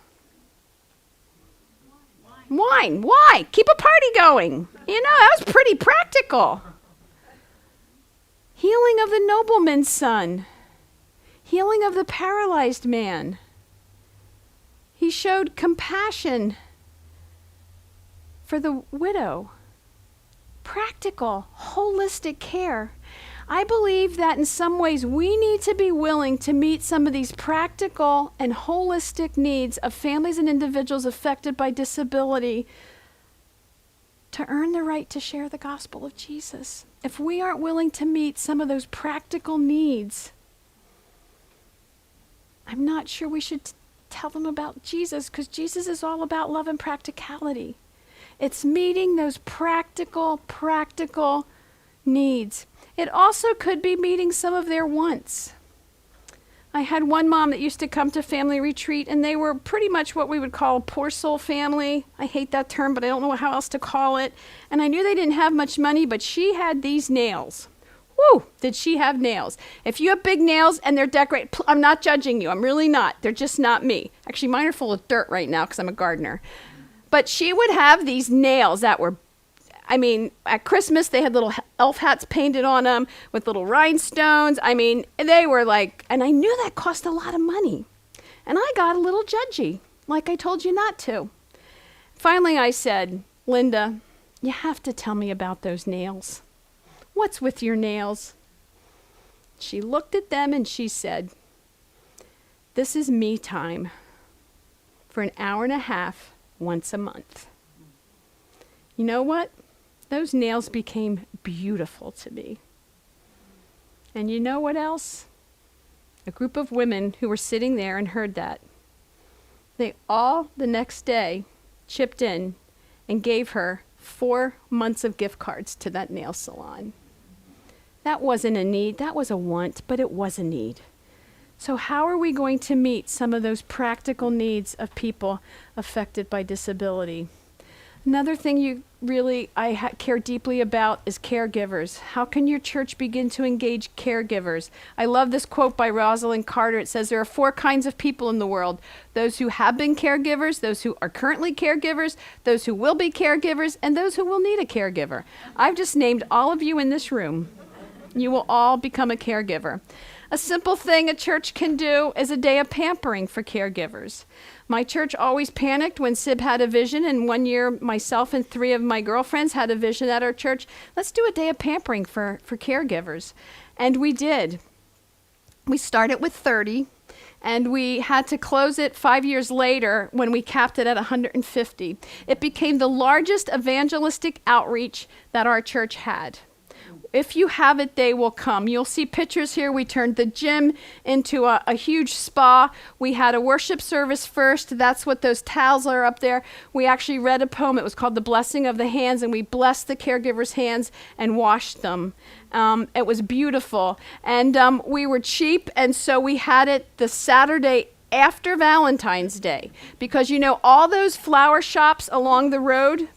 Wine. Why? Keep a party going. You know, that was pretty practical. Healing of the nobleman's son. Healing of the paralyzed man. He showed compassion for the widow. Practical, holistic care. I believe that in some ways we need to be willing to meet some of these practical and holistic needs of families and individuals affected by disability to earn the right to share the gospel of Jesus. If we aren't willing to meet some of those practical needs, I'm not sure we should tell them about Jesus, because Jesus is all about love and practicality. It's meeting those practical needs. It also could be meeting some of their wants. I had one mom that used to come to family retreat, and they were pretty much what we would call a poor soul family. I hate that term, but I don't know how else to call it. And I knew they didn't have much money, but she had these nails. Woo, did she have nails. If you have big nails and they're decorated, I'm not judging you. I'm really not. They're just not me. Actually, mine are full of dirt right now because I'm a gardener. But she would have these nails that were, I mean, at Christmas, they had little elf hats painted on them with little rhinestones. I mean, they were like, and I knew that cost a lot of money. And I got a little judgy, like I told you not to. Finally, I said, Linda, you have to tell me about those nails. What's with your nails? She looked at them and she said, this is me time for an hour and a half once a month. You know what? Those nails became beautiful to me. And you know what else? A group of women who were sitting there and heard that, they all the next day chipped in and gave her 4 months of gift cards to that nail salon. That wasn't a need, that was a want, but it was a need. So how are we going to meet some of those practical needs of people affected by disability? Another thing I care deeply about is caregivers. How can your church begin to engage caregivers? I love this quote by Rosalind Carter. It says there are 4 kinds of people in the world: those who have been caregivers, those who are currently caregivers, those who will be caregivers, and those who will need a caregiver. I've just named all of you in this room. You will all become a caregiver. A simple thing a church can do is a day of pampering for caregivers. My church always panicked when Sib had a vision, and one year myself and 3 of my girlfriends had a vision at our church. Let's do a day of pampering for caregivers. And we did. We started with 30, and we had to close it 5 years later when we capped it at 150. It became the largest evangelistic outreach that our church had. If you have it, they will come. You'll see pictures here. We turned the gym into a huge spa. We had a worship service first. That's what those towels are up there. We actually read a poem. It was called The Blessing of the Hands, and we blessed the caregivers' hands and washed them. It was beautiful. And we were cheap, and so we had it the Saturday after Valentine's Day. Because, you know, all those flower shops along the road,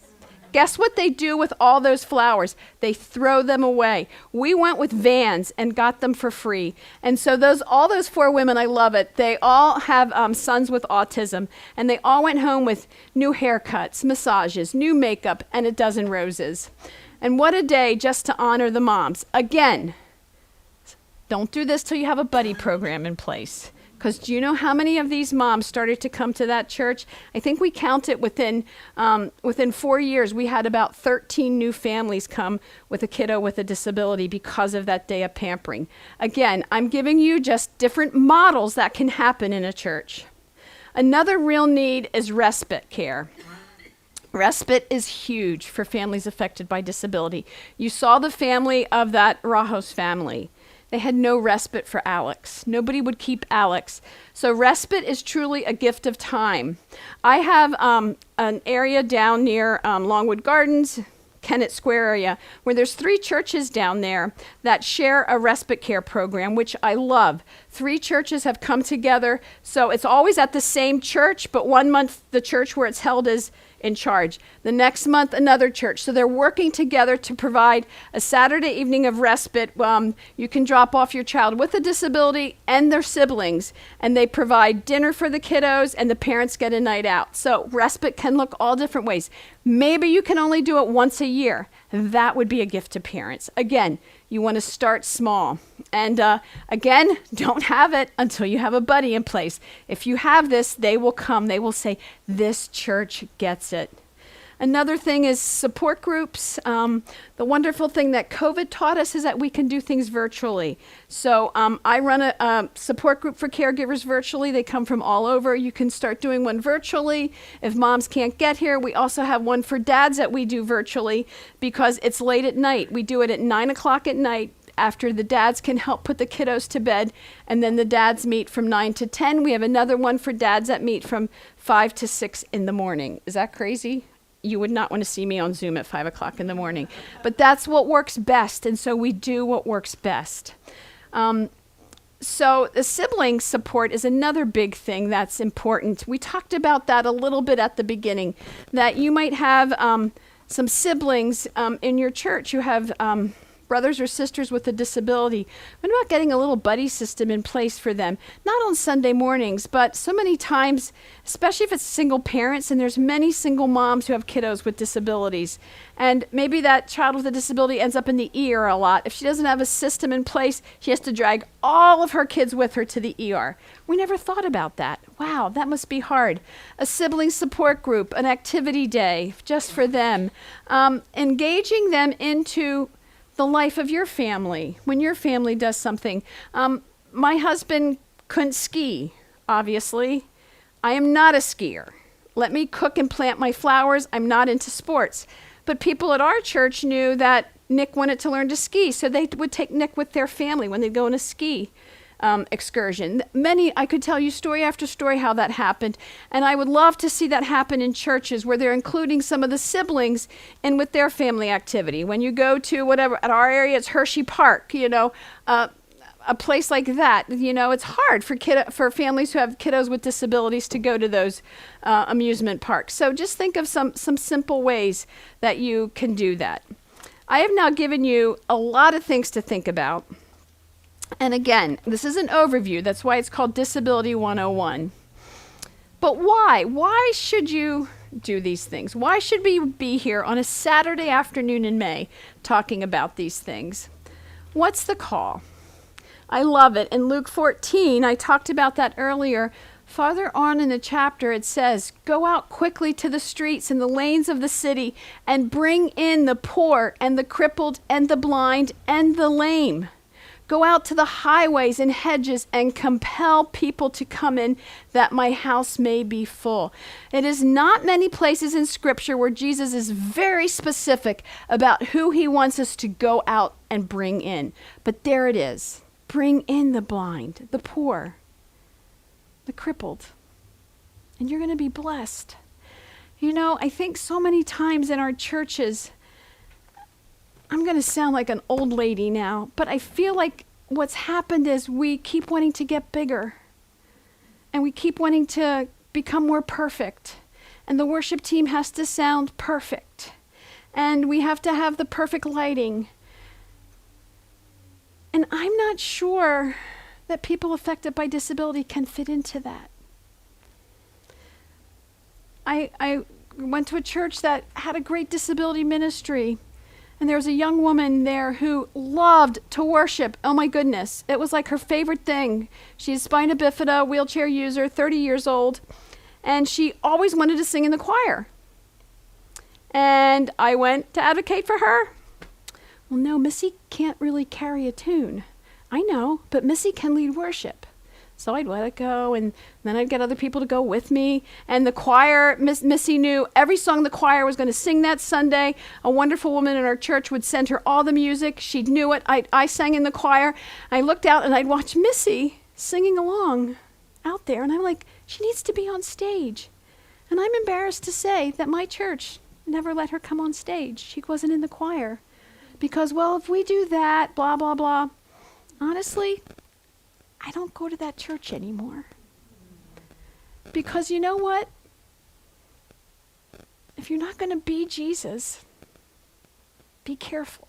guess what they do with all those flowers? They throw them away. We went with vans and got them for free. And so all those 4 women, I love it. They all have sons with autism. And they all went home with new haircuts, massages, new makeup, and a dozen roses. And what a day just to honor the moms. Again, don't do this till you have a buddy program in place. Because do you know how many of these moms started to come to that church? I think we counted within 4 years, we had about 13 new families come with a kiddo with a disability because of that day of pampering. Again, I'm giving you just different models that can happen in a church. Another real need is respite care. Respite is huge for families affected by disability. You saw the family of that Rajos family. They had no respite for Alex. Nobody would keep Alex. So respite is truly a gift of time. I have an area down near Longwood Gardens, Kennett Square area, where there's 3 churches down there that share a respite care program, which I love. 3 churches have come together. So it's always at the same church, but one month the church where it's held is in charge. The next month, another church. So they're working together to provide a Saturday evening of respite. You can drop off your child with a disability and their siblings, and they provide dinner for the kiddos, and the parents get a night out. So respite can look all different ways. Maybe you can only do it once a year. That would be a gift to parents. Again, you want to start small. And again, don't have it until you have a buddy in place. If you have this, they will come. They will say, this church gets it. Another thing is support groups. The wonderful thing that COVID taught us is that we can do things virtually. So I run a support group for caregivers virtually. They come from all over. You can start doing one virtually. If moms can't get here, we also have one for dads that we do virtually because it's late at night. We do it at 9 o'clock at night after the dads can help put the kiddos to bed, and then the dads meet from 9 to 10. We have another one for dads that meet from 5 to 6 in the morning. Is that crazy? You would not want to see me on Zoom at 5 o'clock in the morning. But that's what works best, and so we do what works best. So the sibling support is another big thing that's important. We talked about that a little bit at the beginning, that you might have some siblings in your church. You have brothers or sisters with a disability. What about getting a little buddy system in place for them? Not on Sunday mornings, but so many times, especially if it's single parents, and there's many single moms who have kiddos with disabilities. And maybe that child with a disability ends up in the ER a lot. If she doesn't have a system in place, she has to drag all of her kids with her to the ER. We never thought about that. Wow, that must be hard. A sibling support group, an activity day just for them. Engaging them into the life of your family, when your family does something. My husband couldn't ski, obviously. I am not a skier. Let me cook and plant my flowers. I'm not into sports. But people at our church knew that Nick wanted to learn to ski, so they would take Nick with their family when they'd go on a ski excursion. I could tell you story after story how that happened, and I would love to see that happen in churches where they're including some of the siblings in with their family activity. When you go to whatever, at our area it's Hershey Park, a place like that, it's hard for families who have kiddos with disabilities to go to those amusement parks. So just think of some simple ways that you can do that. I have now given you a lot of things to think about. And again, this is an overview. That's why it's called Disability 101. But why? Why should you do these things? Why should we be here on a Saturday afternoon in May talking about these things? What's the call? I love it. In Luke 14, I talked about that earlier. Farther on in the chapter, it says, go out quickly to the streets and the lanes of the city and bring in the poor and the crippled and the blind and the lame. Go out to the highways and hedges and compel people to come in that my house may be full. It is not many places in Scripture where Jesus is very specific about who he wants us to go out and bring in. But there it is. Bring in the blind, the poor, the crippled, and you're going to be blessed. I think so many times in our churches, I'm going to sound like an old lady now, but I feel like what's happened is we keep wanting to get bigger and we keep wanting to become more perfect. And the worship team has to sound perfect. And we have to have the perfect lighting. And I'm not sure that people affected by disability can fit into that. I went to a church that had a great disability ministry. And there was a young woman there who loved to worship. Oh my goodness. It was like her favorite thing. She's spina bifida, wheelchair user, 30 years old. And she always wanted to sing in the choir. And I went to advocate for her. Well, no, Missy can't really carry a tune. I know, but Missy can lead worship. So I'd let it go, and then I'd get other people to go with me. And the choir, Missy knew every song the choir was going to sing that Sunday. A wonderful woman in our church would send her all the music. She knew it. I sang in the choir. I looked out, and I'd watch Missy singing along out there. And I'm like, she needs to be on stage. And I'm embarrassed to say that my church never let her come on stage. She wasn't in the choir. Because, well, if we do that, blah, blah, blah. Honestly, I don't go to that church anymore. Because you know what? If you're not going to be Jesus, be careful.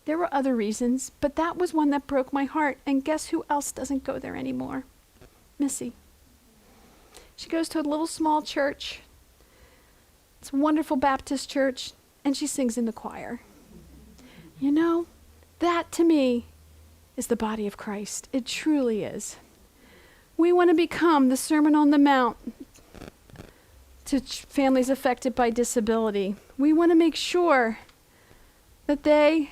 There were other reasons, but that was one that broke my heart. And guess who else doesn't go there anymore? Missy. She goes to a little small church. It's a wonderful Baptist church, and she sings in the choir. You know, that to me is the body of Christ. It truly is. We want to become the Sermon on the Mount to families affected by disability. We want to make sure that they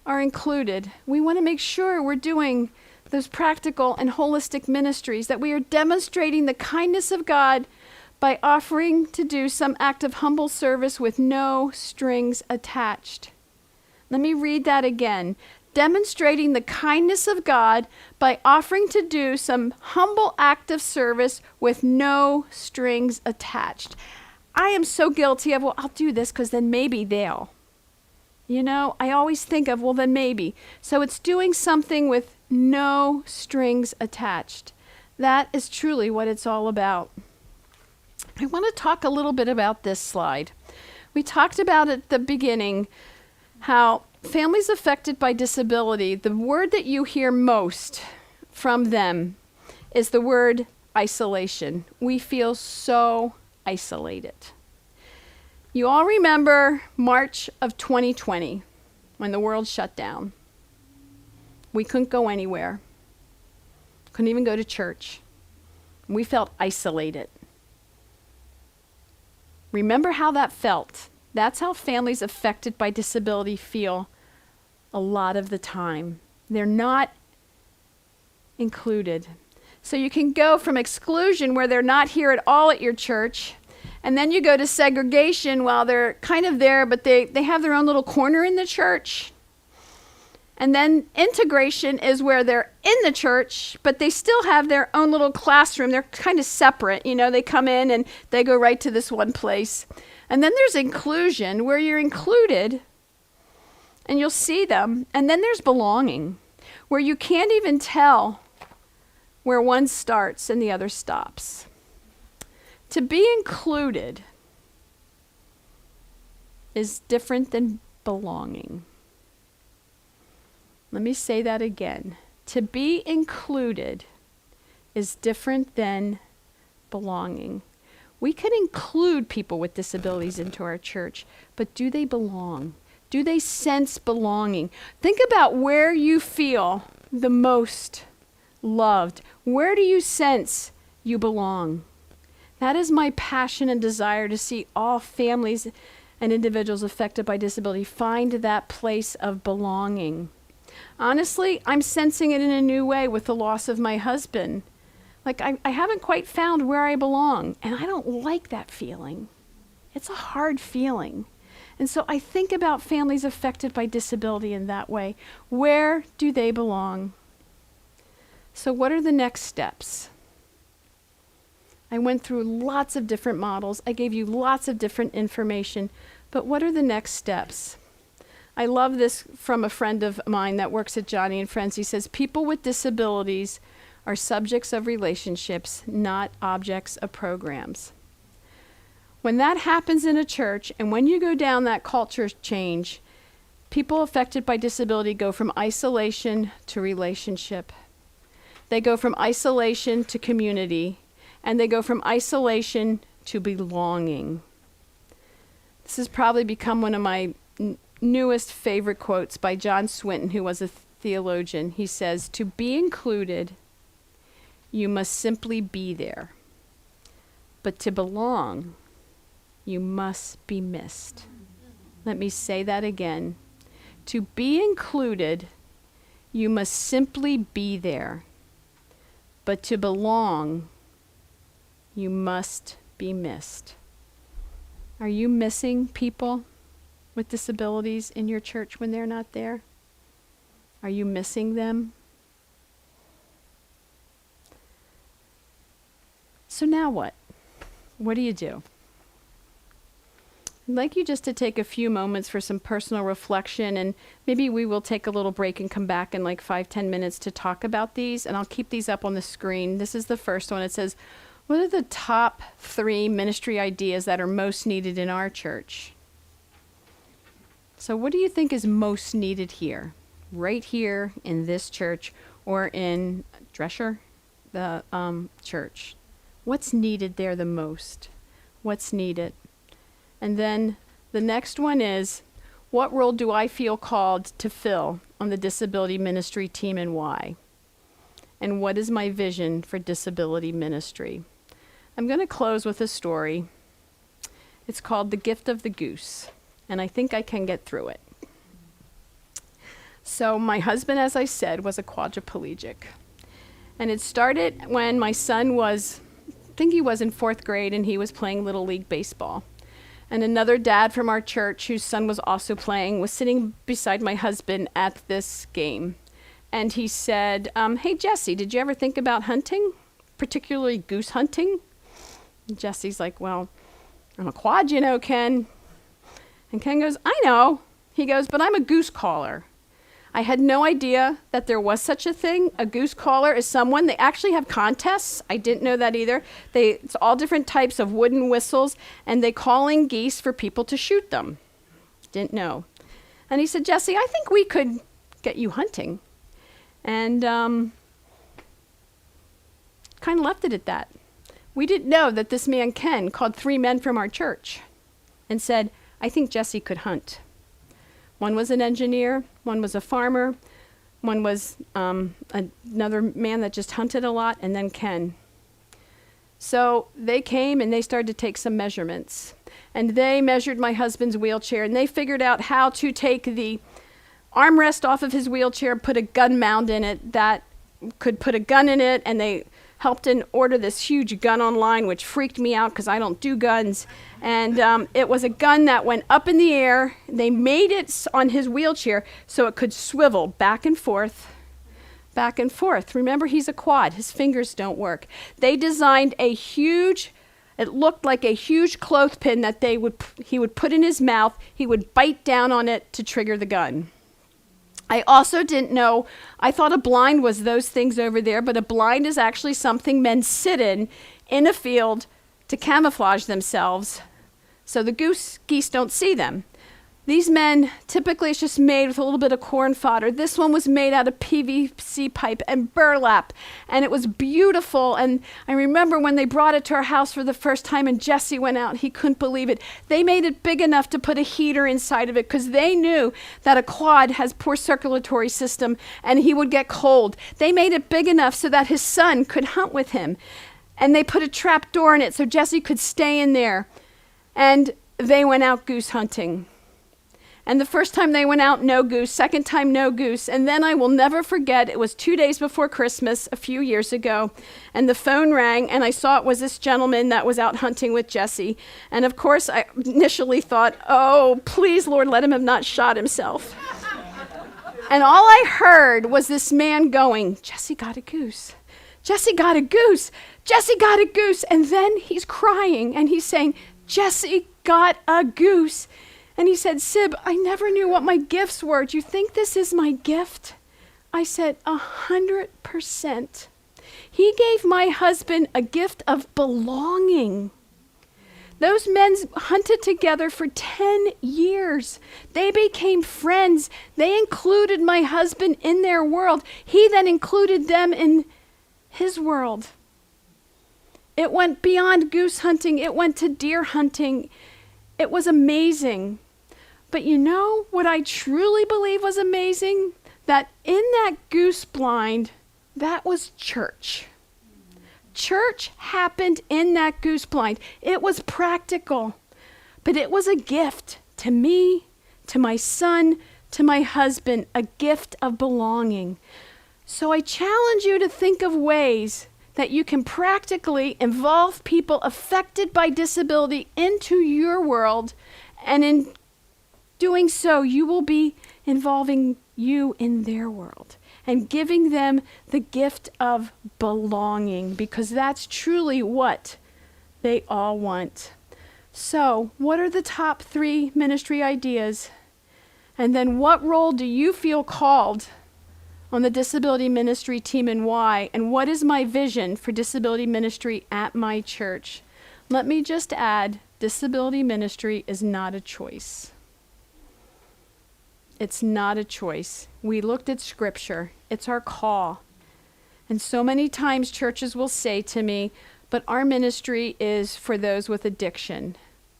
are included. We want to make sure we're doing those practical and holistic ministries, that we are demonstrating the kindness of God by offering to do some act of humble service with no strings attached. Let me read that again. Demonstrating the kindness of God by offering to do some humble act of service with no strings attached. I am so guilty of, well, I'll do this because then maybe they'll. You know, I always think of, well, then maybe. So it's doing something with no strings attached. That is truly what it's all about. I want to talk a little bit about this slide. We talked about at the beginning how families affected by disability, the word that you hear most from them is the word isolation. We feel so isolated. You all remember March of 2020 when the world shut down. We couldn't go anywhere. Couldn't even go to church. We felt isolated. Remember how that felt. That's how families affected by disability feel a lot of the time. They're not included. So you can go from exclusion, where they're not here at all at your church, and then you go to segregation while they're kind of there, but they have their own little corner in the church. And then integration is where they're in the church, but they still have their own little classroom. They're kind of separate. You know, they come in and they go right to this one place. And then there's inclusion, where you're included and you'll see them. And then there's belonging, where you can't even tell where one starts and the other stops. To be included is different than belonging. Let me say that again. To be included is different than belonging. We can include people with disabilities into our church, but do they belong? Do they sense belonging? Think about where you feel the most loved. Where do you sense you belong? That is my passion and desire, to see all families and individuals affected by disability find that place of belonging. Honestly, I'm sensing it in a new way with the loss of my husband. Like, I haven't quite found where I belong, and I don't like that feeling. It's a hard feeling. And so I think about families affected by disability in that way. Where do they belong? So what are the next steps? I went through lots of different models. I gave you lots of different information. But what are the next steps? I love this from a friend of mine that works at Joni and Friends. He says, people with disabilities are subjects of relationships, not objects of programs. When that happens in a church, and when you go down that culture change, people affected by disability go from isolation to relationship. They go from isolation to community, and they go from isolation to belonging. This has probably become one of my newest favorite quotes by John Swinton, who was a theologian. He says, to be included, you must simply be there. But to belong, you must be missed. Let me say that again. To be included, you must simply be there. But to belong, you must be missed. Are you missing people with disabilities in your church when they're not there? Are you missing them? So now what? What do you do? I'd like you just to take a few moments for some personal reflection, and maybe we will take a little break and come back in like 5-10 minutes to talk about these, and I'll keep these up on the screen. This is the first one. It says, what are the top 3 ministry ideas that are most needed in our church? So what do you think is most needed here? Right here in this church, or in Drescher, the church? What's needed there the most? What's needed? And then the next one is, what role do I feel called to fill on the disability ministry team, and why? And what is my vision for disability ministry? I'm going to close with a story. It's called The Gift of the Goose, and I think I can get through it. So my husband, as I said, was a quadriplegic. And it started when my son was, I think he was in 4th grade, and he was playing Little League baseball. And another dad from our church, whose son was also playing, was sitting beside my husband at this game. And he said, hey, Jesse, did you ever think about hunting, particularly goose hunting? And Jesse's like, well, I'm a quad, you know, Ken. And Ken goes, I know. He goes, but I'm a goose caller. I had no idea that there was such a thing. A goose caller is someone, they actually have contests. I didn't know that either. It's all different types of wooden whistles, and they call in geese for people to shoot them. Didn't know. And he said, Jesse, I think we could get you hunting. And kind of left it at that. We didn't know that this man, Ken, called 3 men from our church and said, I think Jesse could hunt. One was an engineer, one was a farmer, one was another man that just hunted a lot, and then Ken. So they came and they started to take some measurements. And they measured my husband's wheelchair, and they figured out how to take the armrest off of his wheelchair, put a gun mount in it that could put a gun in it, and they helped in order this huge gun online, which freaked me out because I don't do guns. And it was a gun that went up in the air. They made it on his wheelchair so it could swivel back and forth, back and forth. Remember, he's a quad. His fingers don't work. They designed a huge, it looked like a huge clothespin that he would put in his mouth. He would bite down on it to trigger the gun. I also didn't know, I thought a blind was those things over there, but a blind is actually something men sit in a field to camouflage themselves so the geese don't see them. These men, typically it's just made with a little bit of corn fodder. This one was made out of PVC pipe and burlap, and it was beautiful. And I remember when they brought it to our house for the first time and Jesse went out, he couldn't believe it. They made it big enough to put a heater inside of it because they knew that a quad has poor circulatory system and he would get cold. They made it big enough so that his son could hunt with him. And they put a trap door in it so Jesse could stay in there. And they went out goose hunting. And the first time they went out, no goose. Second time, no goose. And then I will never forget, it was 2 days before Christmas a few years ago, and the phone rang, and I saw it was this gentleman that was out hunting with Jesse. And of course, I initially thought, oh, please, Lord, let him have not shot himself. And all I heard was this man going, Jesse got a goose. Jesse got a goose. Jesse got a goose. And then he's crying, and he's saying, Jesse got a goose. And he said, Sib, I never knew what my gifts were. Do you think this is my gift? I said, 100%. He gave my husband a gift of belonging. Those men hunted together for 10 years. They became friends. They included my husband in their world. He then included them in his world. It went beyond goose hunting. It went to deer hunting. It was amazing. But you know what I truly believe was amazing? That in that goose blind, that was church. Church happened in that goose blind. It was practical, but it was a gift to me, to my son, to my husband, a gift of belonging. So I challenge you to think of ways that you can practically involve people affected by disability into your world, and in doing so, you will be involving you in their world and giving them the gift of belonging, because that's truly what they all want. So, what are the top 3 ministry ideas? And then what role do you feel called on the disability ministry team, and why? And what is my vision for disability ministry at my church? Let me just add, disability ministry is not a choice. It's not a choice. We looked at scripture. It's our call. And so many times churches will say to me, but our ministry is for those with addiction.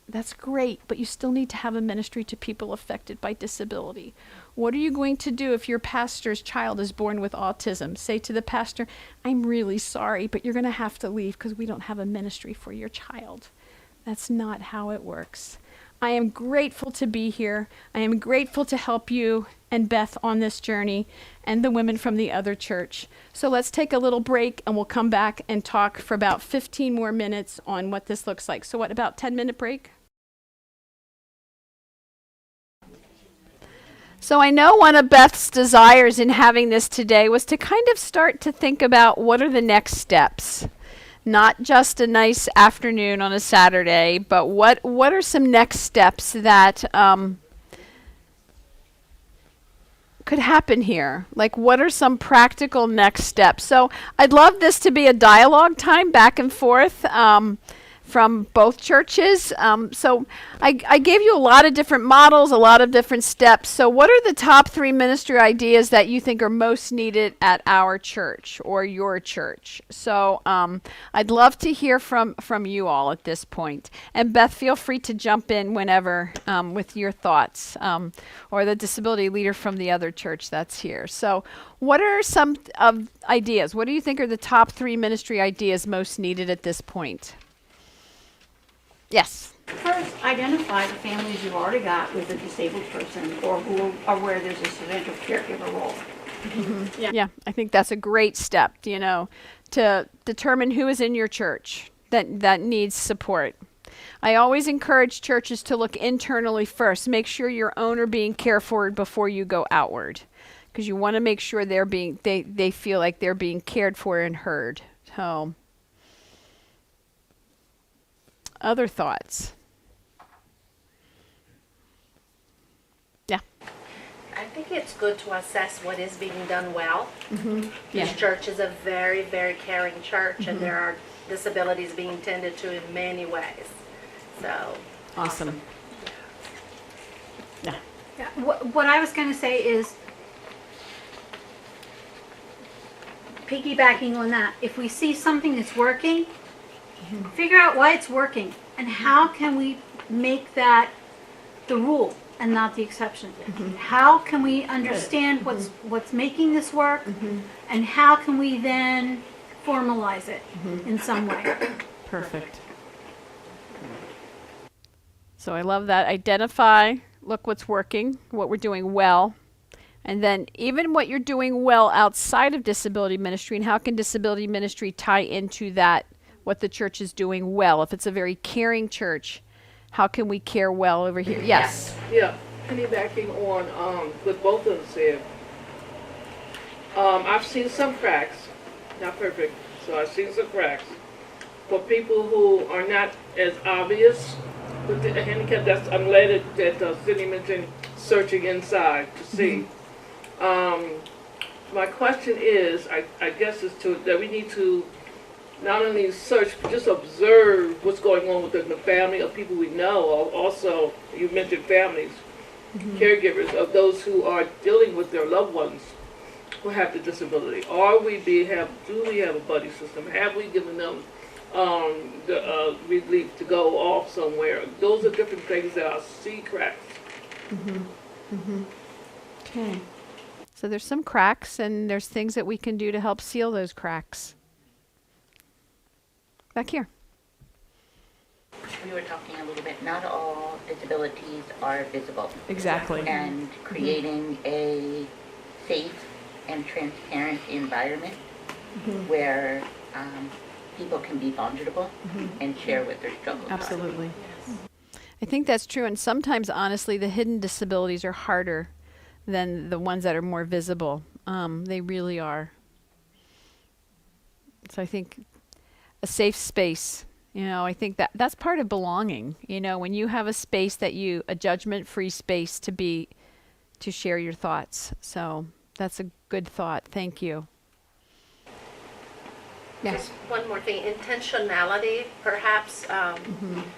That's great, but you still need to have a ministry to people affected by disability. What are you going to do if your pastor's child is born with autism? Say to the pastor, I'm really sorry, but you're going to have to leave because we don't have a ministry for your child. That's not how it works. I am grateful to be here. I am grateful to help you and Beth on this journey, and the women from the other church. So let's take a little break, and we'll come back and talk for about 15 more minutes on what this looks like. So what, about 10-minute break? So I know one of Beth's desires in having this today was to kind of start to think about what are the next steps. Not just a nice afternoon on a Saturday, but what are some next steps that could happen here? Like, what are some practical next steps? So I'd love this to be a dialogue time back and forth from both churches. So I gave you a lot of different models, a lot of different steps. So what are the top 3 ministry ideas that you think are most needed at our church or your church? So I'd love to hear from you all at this point. And Beth, feel free to jump in whenever with your thoughts, or the disability leader from the other church that's here. So what are some ideas? What do you think are the top 3 ministry ideas most needed at this point? Yes. First, identify the families you've already got with a disabled person, or who are where there's a substantial caregiver role. Mm-hmm. Yeah, I think that's a great step, to determine who is in your church that needs support. I always encourage churches to look internally first. Make sure your own are being cared for before you go outward, because you want to make sure they feel like they're being cared for and heard. So, other thoughts? Yeah. I think it's good to assess what is being done well. Mm-hmm. Yeah. This church is a very, very caring church, and there are disabilities being tended to in many ways. So Awesome. Yeah. Yeah. What I was going to say is, piggybacking on that, if we see something that's working, figure out why it's working, and how can we make that the rule and not the exception. How can we understand what's making this work, and how can we then formalize it in some way. Perfect. So I love that. Identify, look what's working, what we're doing well, and then even what you're doing well outside of disability ministry, and how can disability ministry tie into that, what the church is doing well. If it's a very caring church, how can we care well over here? Yes. Yeah, piggybacking on what both of them said. I've seen some cracks, not perfect, so I've seen some cracks. For people who are not as obvious with the handicap, I'm glad that Cindy mentioned searching inside to see. My question is, I guess, is that we need to not only search, but just observe what's going on within the family of people we know. Also, you mentioned families, caregivers of those who are dealing with their loved ones who have the disability. Do we have a buddy system? Have we given them the relief to go off somewhere? Those are different things that I see cracks. Okay. So there's some cracks, and there's things that we can do to help seal those cracks. Back here. We were talking a little bit, not all disabilities are visible. Exactly. And creating a safe and transparent environment where people can be vulnerable and share what their struggles are. Absolutely. I think that's true. And sometimes, honestly, the hidden disabilities are harder than the ones that are more visible. They really are. So I think a safe space, I think that's part of belonging. When you have a space a judgment-free space to share your thoughts. So that's a good thought. Thank you. Yes. Just one more thing, intentionality, perhaps.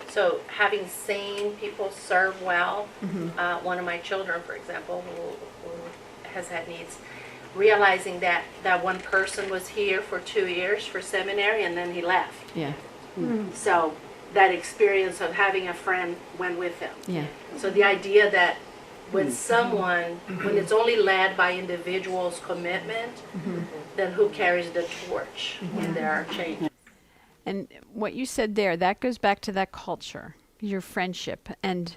So having seen people serve well, one of my children, for example, who has had needs, realizing that one person was here for 2 years for seminary and then he left. Yeah. So that experience of having a friend went with him. Yeah. So the idea that when when it's only led by individuals' commitment, then who carries the torch when there are changes? And what you said there, that goes back to that culture, your friendship. And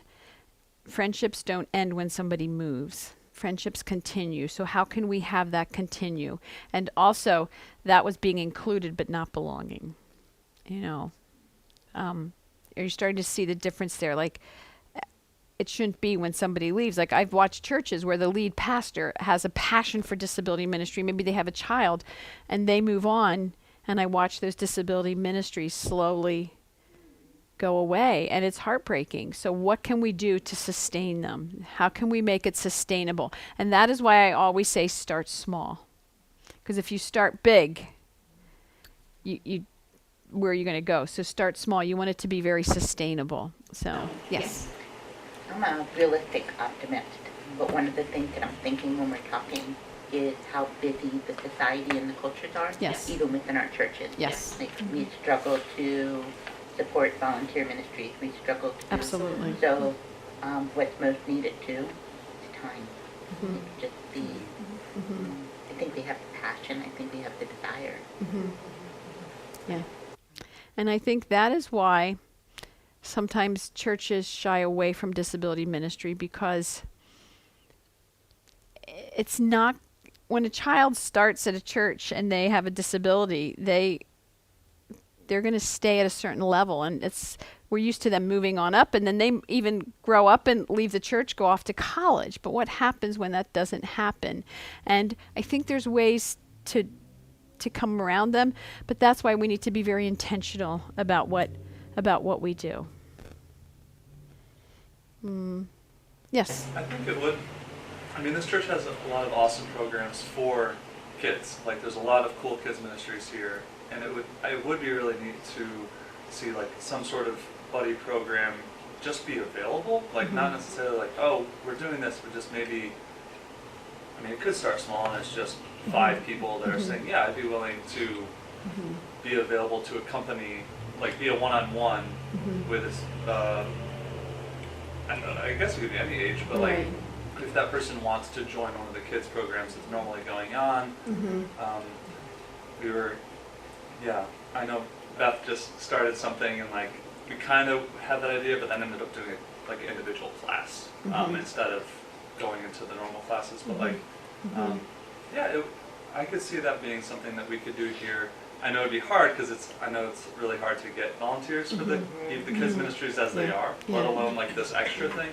friendships don't end when somebody moves. Friendships continue. So how can we have that continue? And also, that was being included but not belonging. Are you starting to see the difference there? Like, it shouldn't be when somebody leaves. Like, I've watched churches where the lead pastor has a passion for disability ministry. Maybe they have a child and they move on, and I watch those disability ministries slowly go away, and it's heartbreaking. So what can we do to sustain them? How can we make it sustainable? And that is why I always say start small. Because if you start big, you where are you going to go? So start small. You want it to be very sustainable. So, yes. I'm a realistic optimist, but one of the things that I'm thinking when we're talking is how busy the society and the cultures are, Yes. even within our churches. Yes. Like, we struggle to support volunteer ministries. We struggle to... Absolutely. So what's most needed too is time. It's just I think we have the passion. I think we have the desire. Yeah. And I think that is why sometimes churches shy away from disability ministry, because it's not, when a child starts at a church and they have a disability, they're going to stay at a certain level, and we're used to them moving on up, and then they even grow up and leave the church, go off to college. But what happens when that doesn't happen? And I think there's ways to come around them, but that's why we need to be very intentional about what we do. Yes. I think it would. I mean, this church has a lot of awesome programs for kids. Like, there's a lot of cool kids ministries here, and it would be really neat to see like some sort of buddy program just be available. Like, not necessarily like, oh, we're doing this, but just maybe. I mean, it could start small, and it's just 5 people that are saying, yeah, I'd be willing to be available to accompany, like, be a one-on-one with this. I guess it could be any age, but like, if that person wants to join one of the kids programs that's normally going on, I know Beth just started something, and like, we kind of had that idea, but then ended up doing it like an individual class instead of going into the normal classes. But like, I could see that being something that we could do here. I know it'd be hard because I know it's really hard to get volunteers for the kids ministries as they are, let alone like this extra thing.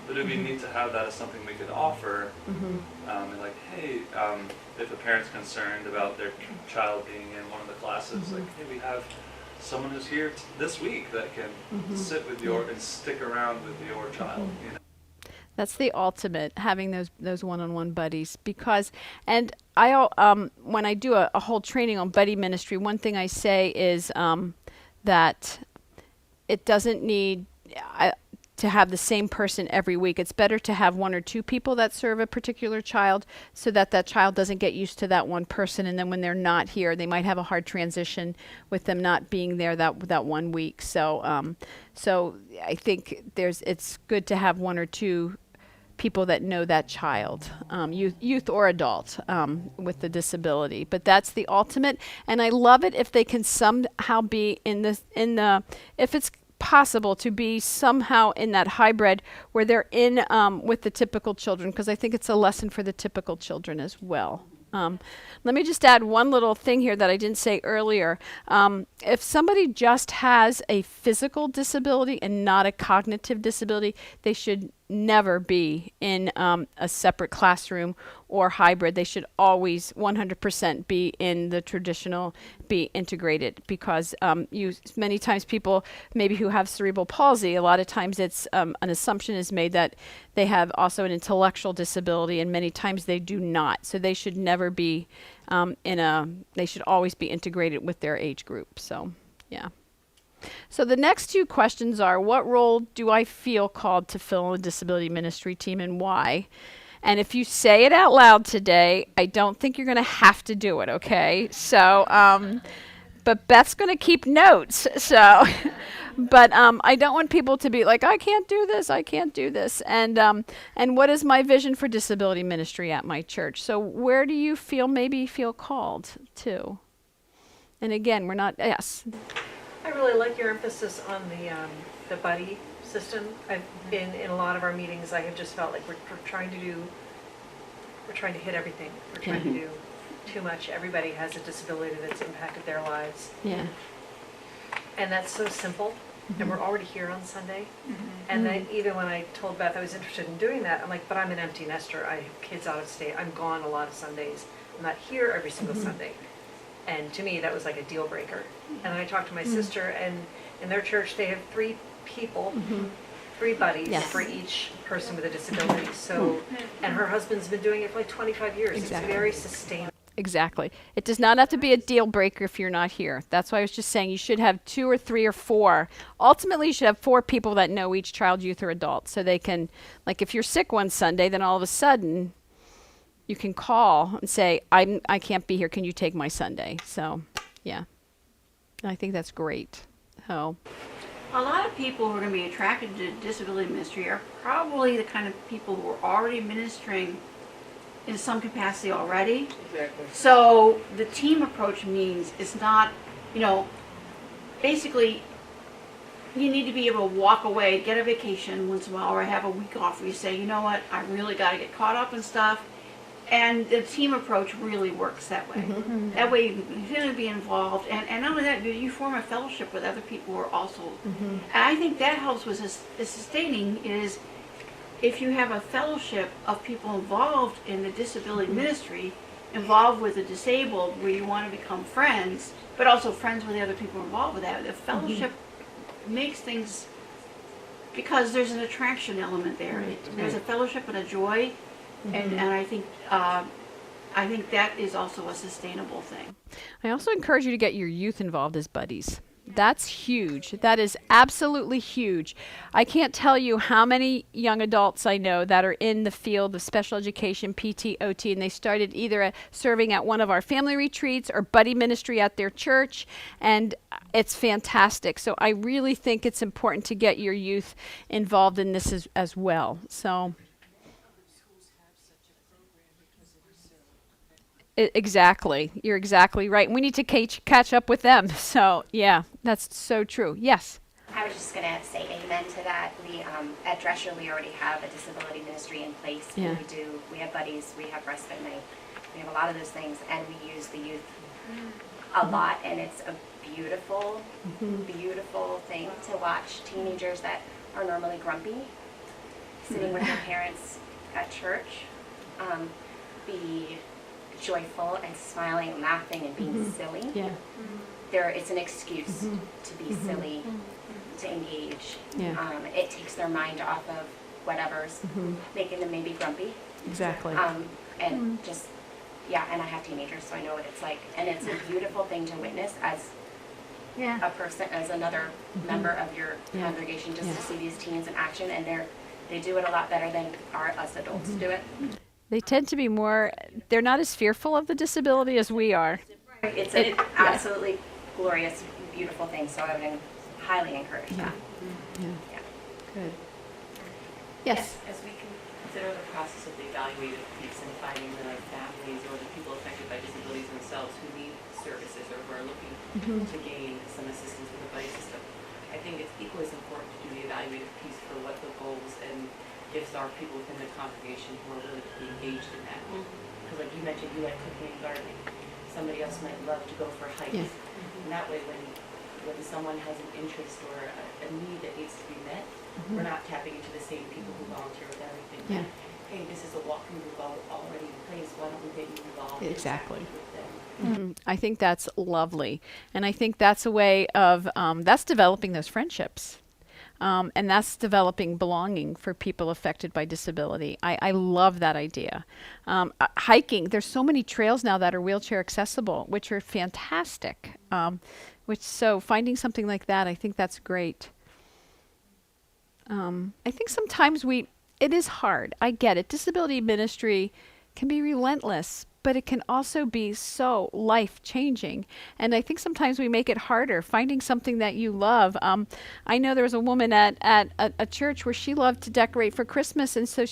But it'd be neat to have that as something we could offer. And like, hey, if a parent's concerned about their child being in one of the classes, like, hey, we have someone who's here this week that can sit with and stick around with your child. You know? That's the ultimate, having those one-on-one buddies. Because, and when I do a whole training on buddy ministry, one thing I say is that it doesn't need to have the same person every week. It's better to have 1 or 2 people that serve a particular child, so that child doesn't get used to that one person, and then when they're not here, they might have a hard transition with them not being there that 1 week. So I think it's good to have 1 or 2 people that know that child, youth or adult, with the disability. But that's the ultimate, and I love it if they can somehow be if it's possible to be somehow in that hybrid where they're in with the typical children, because I think it's a lesson for the typical children as well. Let me just add one little thing here that I didn't say earlier. If somebody just has a physical disability and not a cognitive disability, they should never be in a separate classroom or hybrid. They should always 100% be in the traditional, be integrated, because many times people maybe who have cerebral palsy, a lot of times it's an assumption is made that they have also an intellectual disability, and many times they do not. So they should never be they should always be integrated with their age group. So, yeah. So the next two questions are, what role do I feel called to fill in a disability ministry team, and why? And if you say it out loud today, I don't think you're going to have to do it, okay? So, but Beth's going to keep notes. So, but I don't want people to be like, I can't do this, I can't do this. And what is my vision for disability ministry at my church? So where do you maybe feel called to? And again, we're not, yes. I really like your emphasis on the buddy system. I've been in a lot of our meetings. I have just felt like we're trying to hit everything. We're trying to do too much. Everybody has a disability that's impacted their lives. Yeah. And that's so simple. And we're already here on Sunday. And then even when I told Beth I was interested in doing that, I'm like, but I'm an empty nester. I have kids out of state. I'm gone a lot of Sundays. I'm not here every single Sunday. And to me, that was like a deal breaker. And I talked to my sister, and in their church, they have 3 people, 3 buddies for each person with a disability. So, and her husband's been doing it for like 25 years. Exactly. It's very sustainable. Exactly. It does not have to be a deal breaker if you're not here. That's why I was just saying you should have 2 or 3 or 4. Ultimately, you should have 4 people that know each child, youth, or adult. So they can, like if you're sick one Sunday, then all of a sudden you can call and say, I can't be here. Can you take my Sunday? So, yeah. I think that's great. So, a lot of people who are going to be attracted to disability ministry are probably the kind of people who are already ministering in some capacity already. Exactly. So the team approach means it's not, basically you need to be able to walk away, get a vacation once in a while, or have a week off where you say, you know what, I really got to get caught up in stuff. And the team approach really works that way. That way you can continue to be involved, and not only that, you form a fellowship with other people who are also. And I think that helps with sustaining is if you have a fellowship of people involved in the disability ministry, involved with the disabled, where you want to become friends, but also friends with the other people involved with that. The fellowship makes things, because there's an attraction element there. There's a fellowship and a joy. And I think that is also a sustainable thing. I also encourage you to get your youth involved as buddies. That's huge. That is absolutely huge. I can't tell you how many young adults I know that are in the field of special education, PT, OT, and they started either serving at one of our family retreats or buddy ministry at their church, and it's fantastic. So I really think it's important to get your youth involved in this as well. So. Exactly. You're exactly right. We need to catch up with them. So, yeah, that's so true. Yes? I was just going to say amen to that. We, at Drescher, we already have a disability ministry in place. Yeah. We have buddies, we have respite night, we have a lot of those things, and we use the youth a lot, and it's a beautiful, beautiful thing to watch teenagers that are normally grumpy, sitting with their parents at church, be joyful and smiling and laughing and being silly. Yeah. It's an excuse to be silly, to engage. Yeah. It takes their mind off of whatever's making them maybe grumpy. Exactly. And just, and I have teenagers, so I know what it's like. And it's a beautiful thing to witness as a person, as another member of your congregation, just to see these teens in action, and they do it a lot better than us adults do it. They tend to be they're not as fearful of the disability as we are. It's an absolutely glorious, beautiful thing, so I would highly encourage that. Yeah. Good. Yes? As we consider the process of the evaluative piece and finding the families or the people affected by disabilities themselves who need services or who are looking to gain some assistance with the buddy system, I think it's equally as important to do the evaluative piece for what the goals and gifts are people within the congregation who are willing to be engaged in that. because like you mentioned, you like cooking and gardening. Somebody else might love to go for hikes. Yeah. And that way, when someone has an interest or a need that needs to be met, we're not tapping into the same people who volunteer with everything. Yeah. Hey, this is a walking group already in place. Why don't we get you involved? Exactly. With them? I think that's lovely. And I think that's a way of, that's developing those friendships. And that's developing belonging for people affected by disability. I love that idea. Hiking, there's so many trails now that are wheelchair accessible, which are fantastic. So finding something like that, I think that's great. I think sometimes it is hard. I get it. Disability ministry can be relentless, but it can also be so life-changing. And I think sometimes we make it harder, finding something that you love. I know there was a woman at a church where she loved to decorate for Christmas, and so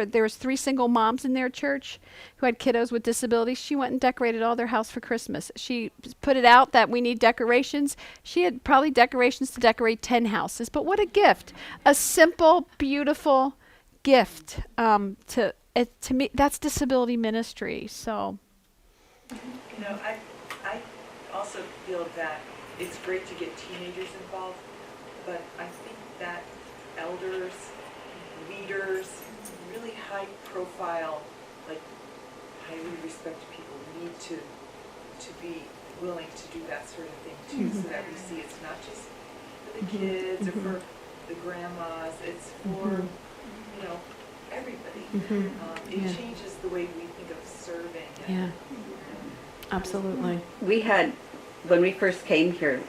there was 3 single moms in their church who had kiddos with disabilities. She went and decorated all their house for Christmas. She put it out that we need decorations. She had probably decorations to decorate 10 houses. But what a gift. A simple, beautiful gift. To me, that's disability ministry. So, you know, I also feel that it's great to get teenagers involved, but I think that elders, leaders, really high profile, like highly respected people need to be willing to do that sort of thing too, so that we see it's not just for the kids or for the grandmas, it's for, you know, everybody. It changes the way we think of serving. yeah, absolutely. We had, when we first came here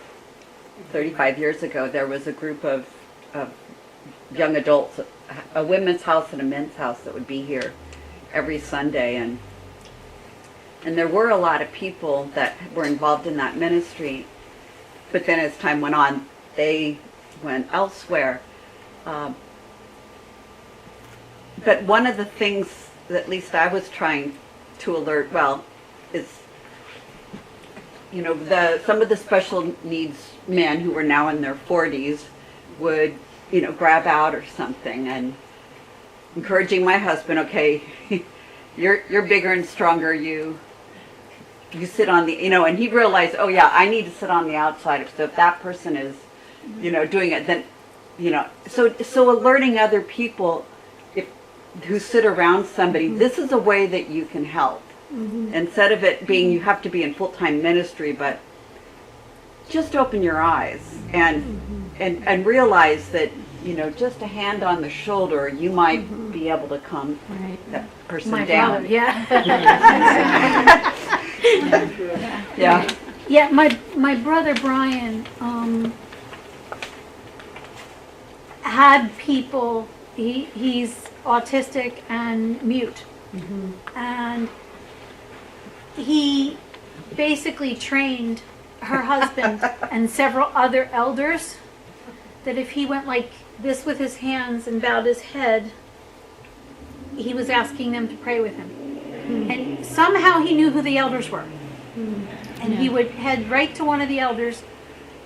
35 years ago, there was a group of young adults, a women's house and a men's house that would be here every Sunday, and there were a lot of people that were involved in that ministry, but then as time went on, they went elsewhere. But one of the things that at least I was trying to alert, is, you know, some of the special needs men who were now in their 40s would, you know, grab out or something, and encouraging my husband, okay, you're bigger and stronger, you sit on the, you know, and he realized, oh yeah, I need to sit on the outside. So if that person is, you know, doing it, then, you know, so alerting other people who sit around somebody, this is a way that you can help. Instead of it being you have to be in full-time ministry, but just open your eyes and realize that, you know, just a hand on the shoulder, you might be able to calm that person down. Brother, yeah. Yeah. Yeah, my brother Brian had people, he's autistic and mute. And he basically trained her husband and several other elders that if he went like this with his hands and bowed his head, he was asking them to pray with him. And somehow he knew who the elders were. And he would head right to one of the elders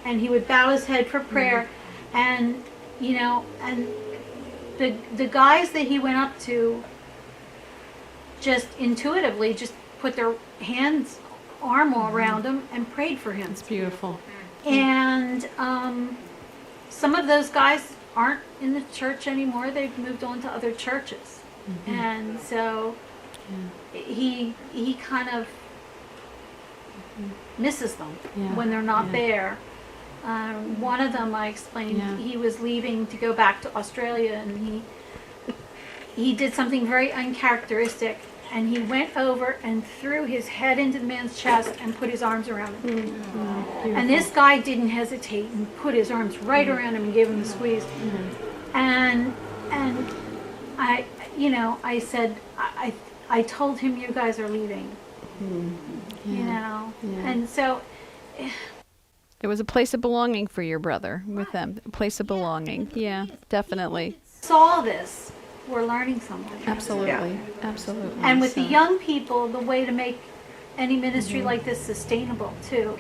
and he would bow his head for prayer. And, you know, and the guys that he went up to just intuitively just put their arm around him and prayed for him. It's beautiful. And some of those guys aren't in the church anymore. They've moved on to other churches. And so he kind of misses them when they're not there. One of them, I explained, he was leaving to go back to Australia, and he did something very uncharacteristic, and he went over and threw his head into the man's chest and put his arms around him. And this guy didn't hesitate and put his arms right around him and gave him a squeeze. And I, you know, I said, I told him you guys are leaving. You know, and so. It was a place of belonging for your brother with them. A place of belonging. Yeah, definitely. Saw this, we're learning something. Absolutely. Absolutely. And with the young people, the way to make any ministry like this sustainable too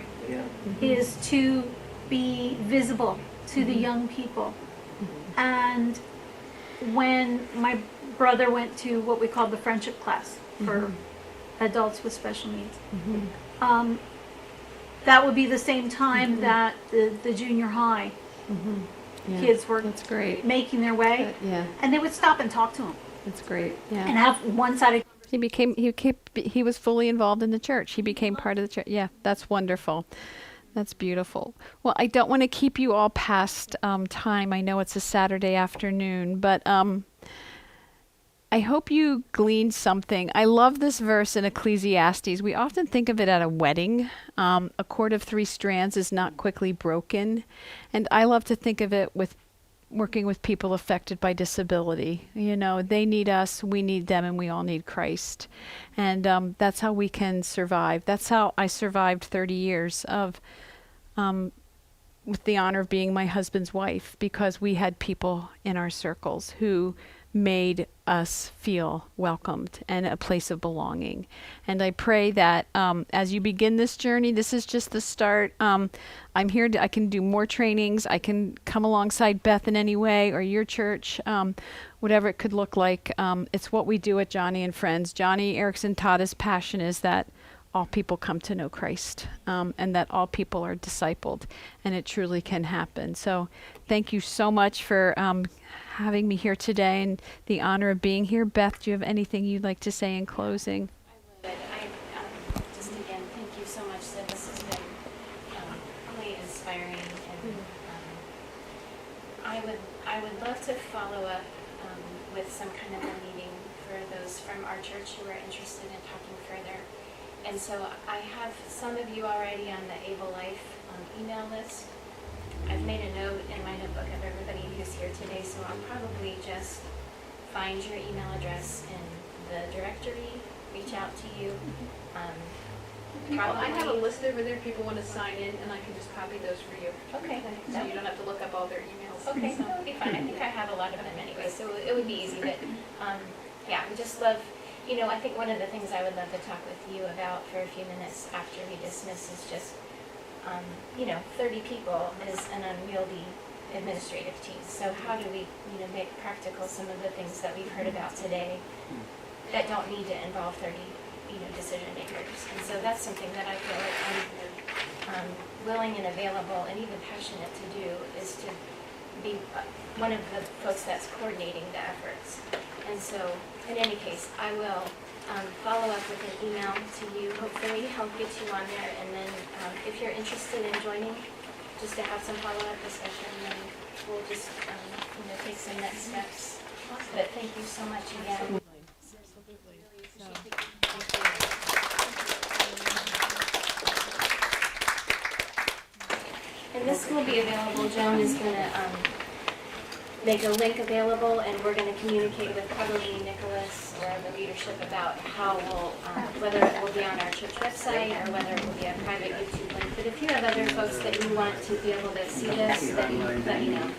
is to be visible to the young people. And when my brother went to what we call the friendship class, for adults with special needs. That would be the same time that the junior high Yeah, kids were that's great. making their way, Yeah, and they would stop and talk to them that's great. Yeah. and have one-sided. He was fully involved in the church. He became part of the church. Yeah, that's wonderful. That's beautiful. Well, I don't want to keep you all past time. I know it's a Saturday afternoon, but I hope you gleaned something. I love this verse in Ecclesiastes. We often think of it at a wedding. A cord of 3 strands is not quickly broken. And I love to think of it with working with people affected by disability. You know, they need us, we need them, and we all need Christ. And that's how we can survive. That's how I survived 30 years of with the honor of being my husband's wife, because we had people in our circles who made us feel welcomed and a place of belonging. And I pray that as you begin this journey, this is just the start. I'm here I can do more trainings. I can come alongside Beth in any way, or your church, whatever it could look like. It's what we do at Joni and Friends. Joni Eareckson Tada's passion is that all people come to know Christ, and that all people are discipled, and it truly can happen. So thank you so much for having me here today and the honor of being here. Beth, do you have anything you'd like to say in closing? I just again, thank you so much, Sib. This has been really inspiring, and I would love to follow up with some kind of a meeting for those from our church who are interested in talking further. And so I have some of you already on the AbleLife email list. I've made a note in my notebook of everybody who's here today, so I'll probably just find your email address in the directory, reach out to you. I have a list over there. People want to sign in, and I can just copy those for you. Okay. So you don't have to look up all their emails. Okay, that would be fine. I think I have a lot of them anyway, so it would be easy. But yeah, we just love, I think one of the things I would love to talk with you about for a few minutes after we dismiss is just, 30 people is an unwieldy administrative team. So how do we, make practical some of the things that we've heard about today that don't need to involve 30, decision makers? And so that's something that I feel like I'm willing and available and even passionate to do, is to be one of the folks that's coordinating the efforts. And so, in any case, I will follow up with an email to you. Hopefully, I'll get you on there. And then, if you're interested in joining, just to have some follow-up discussion, then we'll just, take some next steps. But thank you so much again. And this will be available. Joan is going to make a link available, and we're going to communicate with probably Nicholas or the leadership about how we'll, whether it will be on our church website or whether it will be a private YouTube link. But if you have other folks that you want to be able to see this, then let me know.